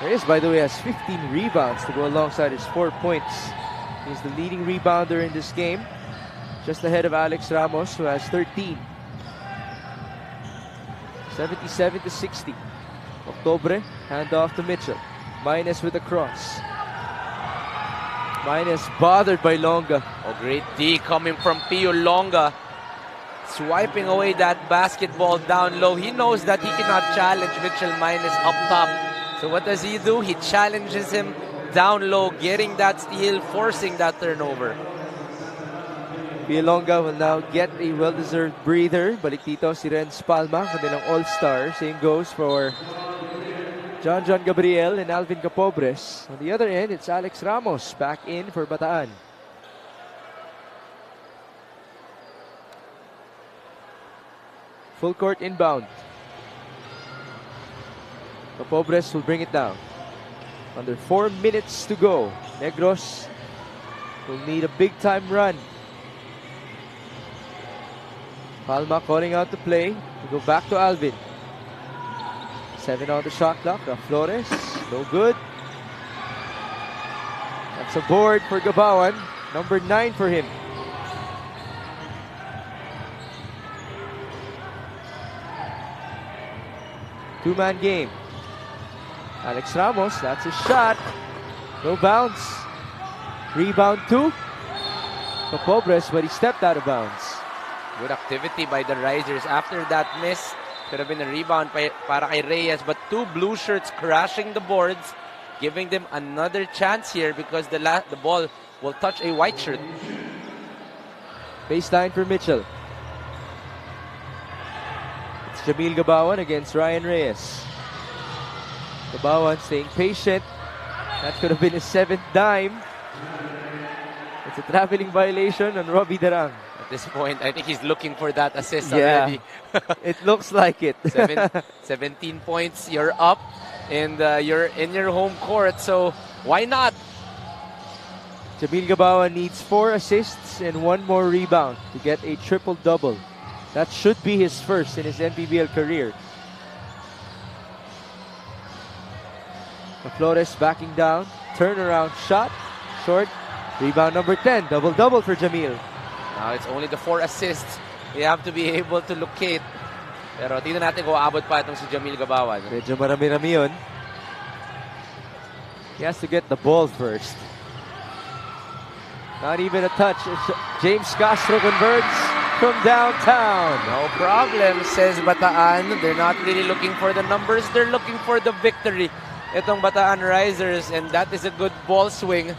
Reyes, by the way, has 15 rebounds to go alongside his 4 points. He's the leading rebounder in this game, just ahead of Alex Ramos, who has 13. 77-60. Octobre, handoff to Mitchell. Minus with a cross. Minus bothered by Longa. Oh, great D coming from Pio Longa. Swiping away that basketball down low. He knows that he cannot challenge Mitchell Minus up top. So what does he do? He challenges him down low, getting that steal, forcing that turnover. Pialonga will now get a well-deserved breather. Balik dito si Renz Palma, kanilang all-star. Same goes for John Gabriel and Alvin Capobres. On the other end, it's Alex Ramos back in for Bataan. Full court inbound. Capobres will bring it down. Under 4 minutes to go. Negros will need a big-time run Palma calling out the play. We go back to Alvin. 7 on the shot clock. Flores, no good. That's a board for Gabawan. Number 9 for him. Two-man game. Alex Ramos, that's his shot. No bounce. Rebound 2. Capobres, but he stepped out of bounds. Good activity by the Risers after that miss. Could have been a rebound para kay Reyes, but two blue shirts crashing the boards, giving them another chance here because the ball will touch a white shirt. Baseline for Mitchell. It's Jamil Gabawan against Ryan Reyes. Gabawan staying patient. That could have been his 7th dime. It's a traveling violation on Robbie Darang. At this point, I think he's looking for that assist already. It looks like it. 17 points, you're up, and you're in your home court, so why not? Jamil Gabawan needs 4 assists and 1 more rebound to get a triple-double. That should be his first in his MPBL career. Flores backing down, turnaround shot, short, rebound number 10, double-double for Jamil. Now it's only the 4 assists we have to be able to locate. Pero tingnan natin kung aabot pa itong si Jamil Gabawan. Medyo marami-rami yun. He has to get the ball first. Not even a touch. James Castro converts from downtown. No problem, says Bataan. They're not really looking for the numbers. They're looking for the victory. Itong Bataan Risers, and that is a good ball swing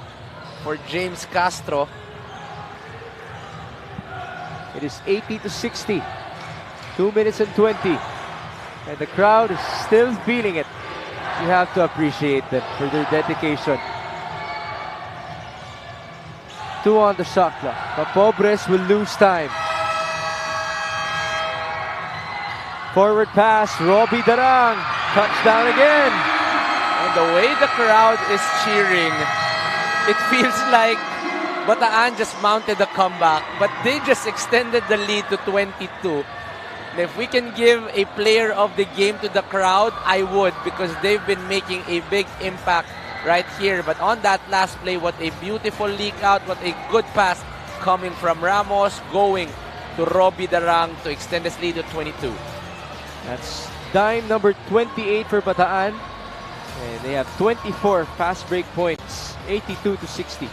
for James Castro. It is 80-60. 2 minutes and 20. And the crowd is still feeling it. You have to appreciate them for their dedication. 2 on the shot clock. Capobres will lose time. Forward pass, Robbie Darang. Touchdown again. And the way the crowd is cheering, it feels like Bataan just mounted a comeback, but they just extended the lead to 22. And if we can give a player of the game to the crowd, I would, because they've been making a big impact right here. But on that last play, what a beautiful leak out, what a good pass coming from Ramos, going to Robbie Darang to extend this lead to 22. That's dime number 28 for Bataan. And they have 24 fast break points, 82-60.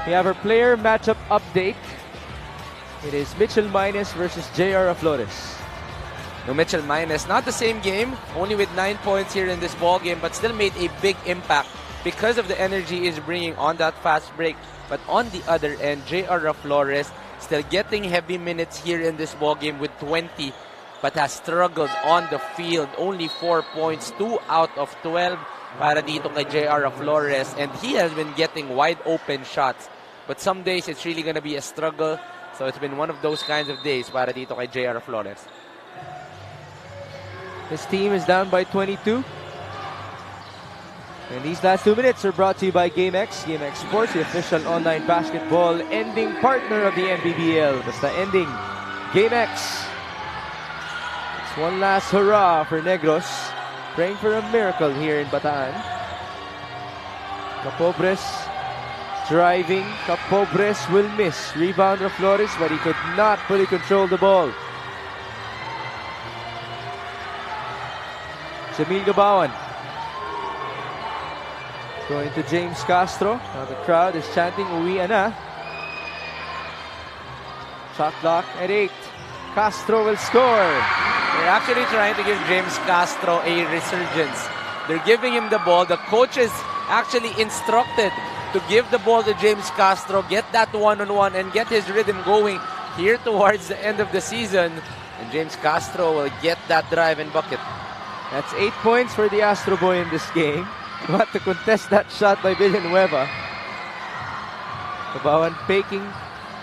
We have our player matchup update. It is Mitchell Minus versus J.R. Flores. No, Mitchell Minus, not the same game, only with 9 points here in this ball game, but still made a big impact because of the energy he's bringing on that fast break. But on the other end, J.R. Flores still getting heavy minutes here in this ball game with 20, but has struggled on the field. Only 4 points, 2 out of 12 para dito kay J.R. Flores, and he has been getting wide open shots. But some days it's really gonna be a struggle. So it's been one of those kinds of days para dito kay J.R. Flores. His team is down by 22. And these last 2 minutes are brought to you by GameX. GameX Sports, the official online basketball ending partner of the MPBL. Basta ending, GameX. It's one last hurrah for Negros. Praying for a miracle here in Bataan. Capobres driving. Capobres will miss. Rebound of Flores, but he could not fully control the ball. Jamil Gabawan going to James Castro. Now the crowd is chanting "Uwi na." Shot clock at 8. Castro will score. They're actually trying to give James Castro a resurgence. They're giving him the ball. The coaches actually instructed to give the ball to James Castro, get that one-on-one, and get his rhythm going here towards the end of the season. And James Castro will get that drive and bucket. That's 8 points for the Astro Boy in this game. got to contest that shot by Villanueva. Gabawan faking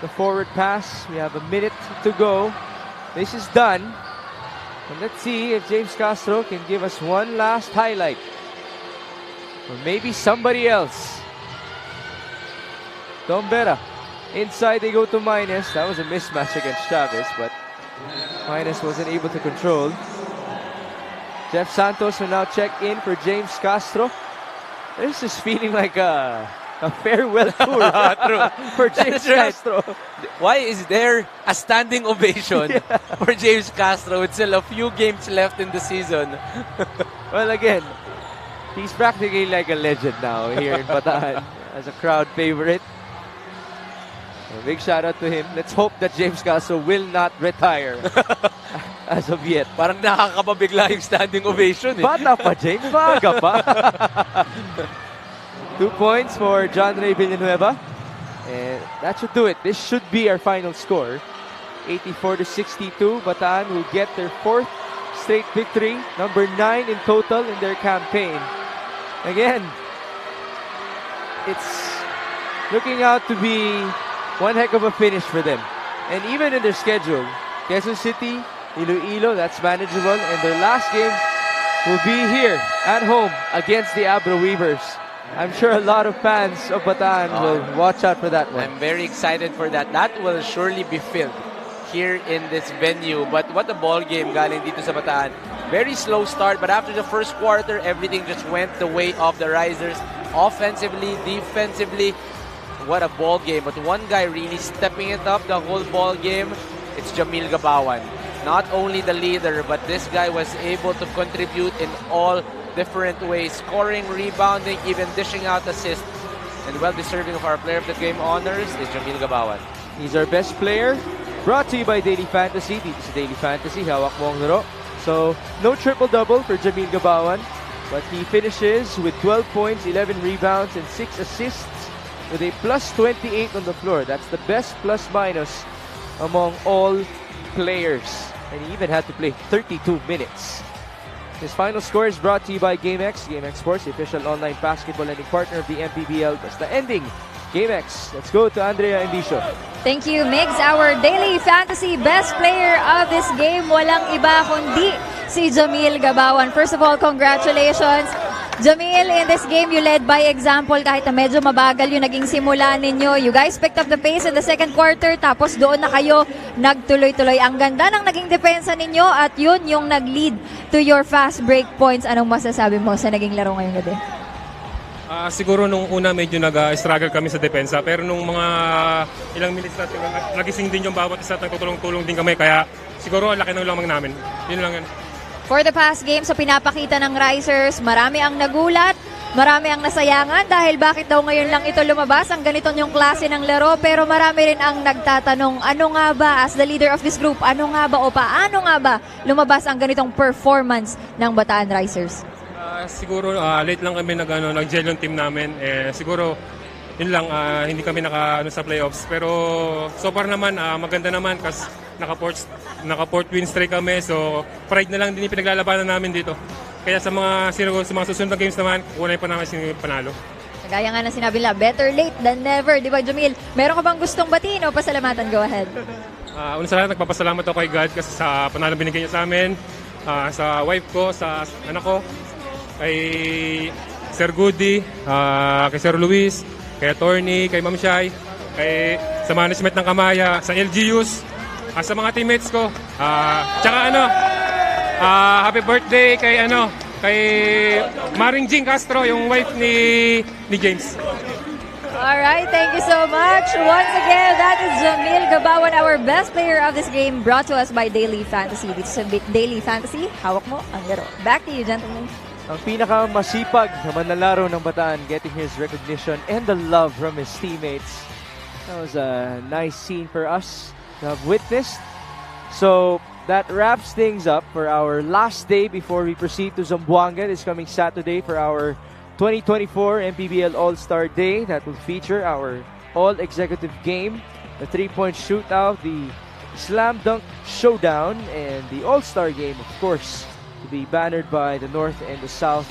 the forward pass. We have a minute to go. This is done. And let's see if James Castro can give us one last highlight. Or maybe somebody else. Dombera. Inside they go to Minus. That was a mismatch against Chavez, but Minus wasn't able to control. Jeff Santos will now check in for James Castro. This is feeling like a farewell tour for James Castro. Why is there a standing ovation for James Castro with still a few games left in the season? Well, again, he's practically like a legend now here in Bataan as a crowd favorite. A big shout out to him. Let's hope that James Castro will not retire as of yet. Parang nakakababigla yung standing ovation. Bata pa, James. Maaga pa. 2 points for John Ray Villanueva. And that should do it. This should be our final score. 84-62. Bataan will get their 4th straight victory. Number 9 in total in their campaign. Again, it's looking out to be one heck of a finish for them. And even in their schedule, Quezon City, Iloilo, that's manageable. And their last game will be here at home against the Abra Weavers. I'm sure a lot of fans of Bataan will watch out for that one. I'm very excited for that. That will surely be filled here in this venue. But what a ball game galing dito sa Bataan. Very slow start, but after the first quarter, everything just went the way of the Risers. Offensively, defensively, what a ball game. But one guy really stepping it up the whole ball game, it's Jamil Gabawan. Not only the leader, but this guy was able to contribute in all different ways. Scoring, rebounding, even dishing out assists. And well-deserving of our player of the game honors is Jamil Gabawan. He's our best player. Brought to you by Daily Fantasy. Dito sa Daily Fantasy, hawak mo ang laro. So, no triple-double for Jamil Gabawan. But he finishes with 12 points, 11 rebounds, and 6 assists with a plus 28 on the floor. That's the best plus-minus among all players. And he even had to play 32 minutes. His final score is brought to you by GameX. GameX Sports, the official online basketball lending partner of the MPBL. That's the ending. GameX. Let's go to Andrea Indicio. Thank you, Migs. Our daily fantasy best player of this game, walang iba kundi si Jamil Gabawan. First of all, congratulations. Jamil, in this game, you led by example kahit na medyo mabagal yung naging simula ninyo. You guys picked up the pace in the second quarter, tapos doon na kayo nagtuloy-tuloy. Ang ganda ng naging depensa ninyo at yun yung nag-lead to your fast break points. Anong masasabi mo sa naging laro ngayong gabi? Siguro nung una medyo nag-struggle kami sa depensa, pero nung mga ilang minutes natin, nagising din yung bawat isa at nagtutulong-tulong din kami, kaya siguro ang laki ng lamang namin. Yun lang yan. For the past game sa pinapakita ng Risers, marami ang nagulat, marami ang nasayangan dahil bakit daw ngayon lang ito lumabas, ang ganito yung klase ng laro, pero marami rin ang nagtatanong, ano nga ba as the leader of this group, ano nga ba o paano nga ba lumabas ang ganitong performance ng Bataan Risers? Siguro late lang kami nag-gel yung team namin. Siguro yun lang, hindi kami sa playoffs. Pero so far naman, maganda naman kasi naka-port win streak kami. So pride na lang din yung pinaglalabanan namin dito. Kaya sa mga susunod na games naman, unay pa namin panalo. Gaya nga na sinabi nila, better late than never. Di ba, Jamil? Meron ka bang gustong batiin o pasalamatan? Go ahead. Una sa lahat, nagpapasalamat ako kay God kasi sa panalo binigay niya sa amin, sa wife ko, sa anak ko, kay Sir Goody, kay Sir Luis, kay Attorney, kay Ma'am Shai, sa management ng Kamaya, sa LGUs, sa mga teammates ko. Tsaka happy birthday kay Maring Jing Castro, yung wife ni James. Alright, thank you so much. Once again, that is Jamil Gabawan, our best player of this game, brought to us by Daily Fantasy. Dito sa Daily Fantasy, hawak mo ang laro. Back to you, gentlemen. Ang pinakamasipag na manlalaro ng Bataan, getting his recognition and the love from his teammates. That was a nice scene for us to have witnessed. So that wraps things up for our last day before we proceed to Zamboanga this coming Saturday for our 2024 MPBL All-Star Day. That will feature our all-executive game, the three-point shootout, the slam dunk showdown, and the All-Star game, of course, to be bannered by the North and the South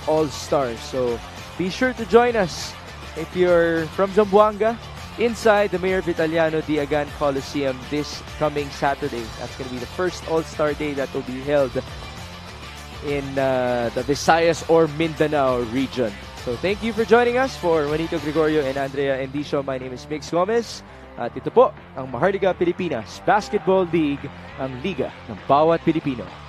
All-Stars. So be sure to join us if you're from Zamboanga inside the Mayor Vitaliano Diagan Coliseum this coming Saturday. That's going to be the first All-Star Day that will be held in the Visayas or Mindanao region. So thank you for joining us. For Juanito Gregorio and Andrea Endicio, my name is Mix Gomez. At ito po ang Maharlika Pilipinas Basketball League, ang liga ng bawat Pilipino.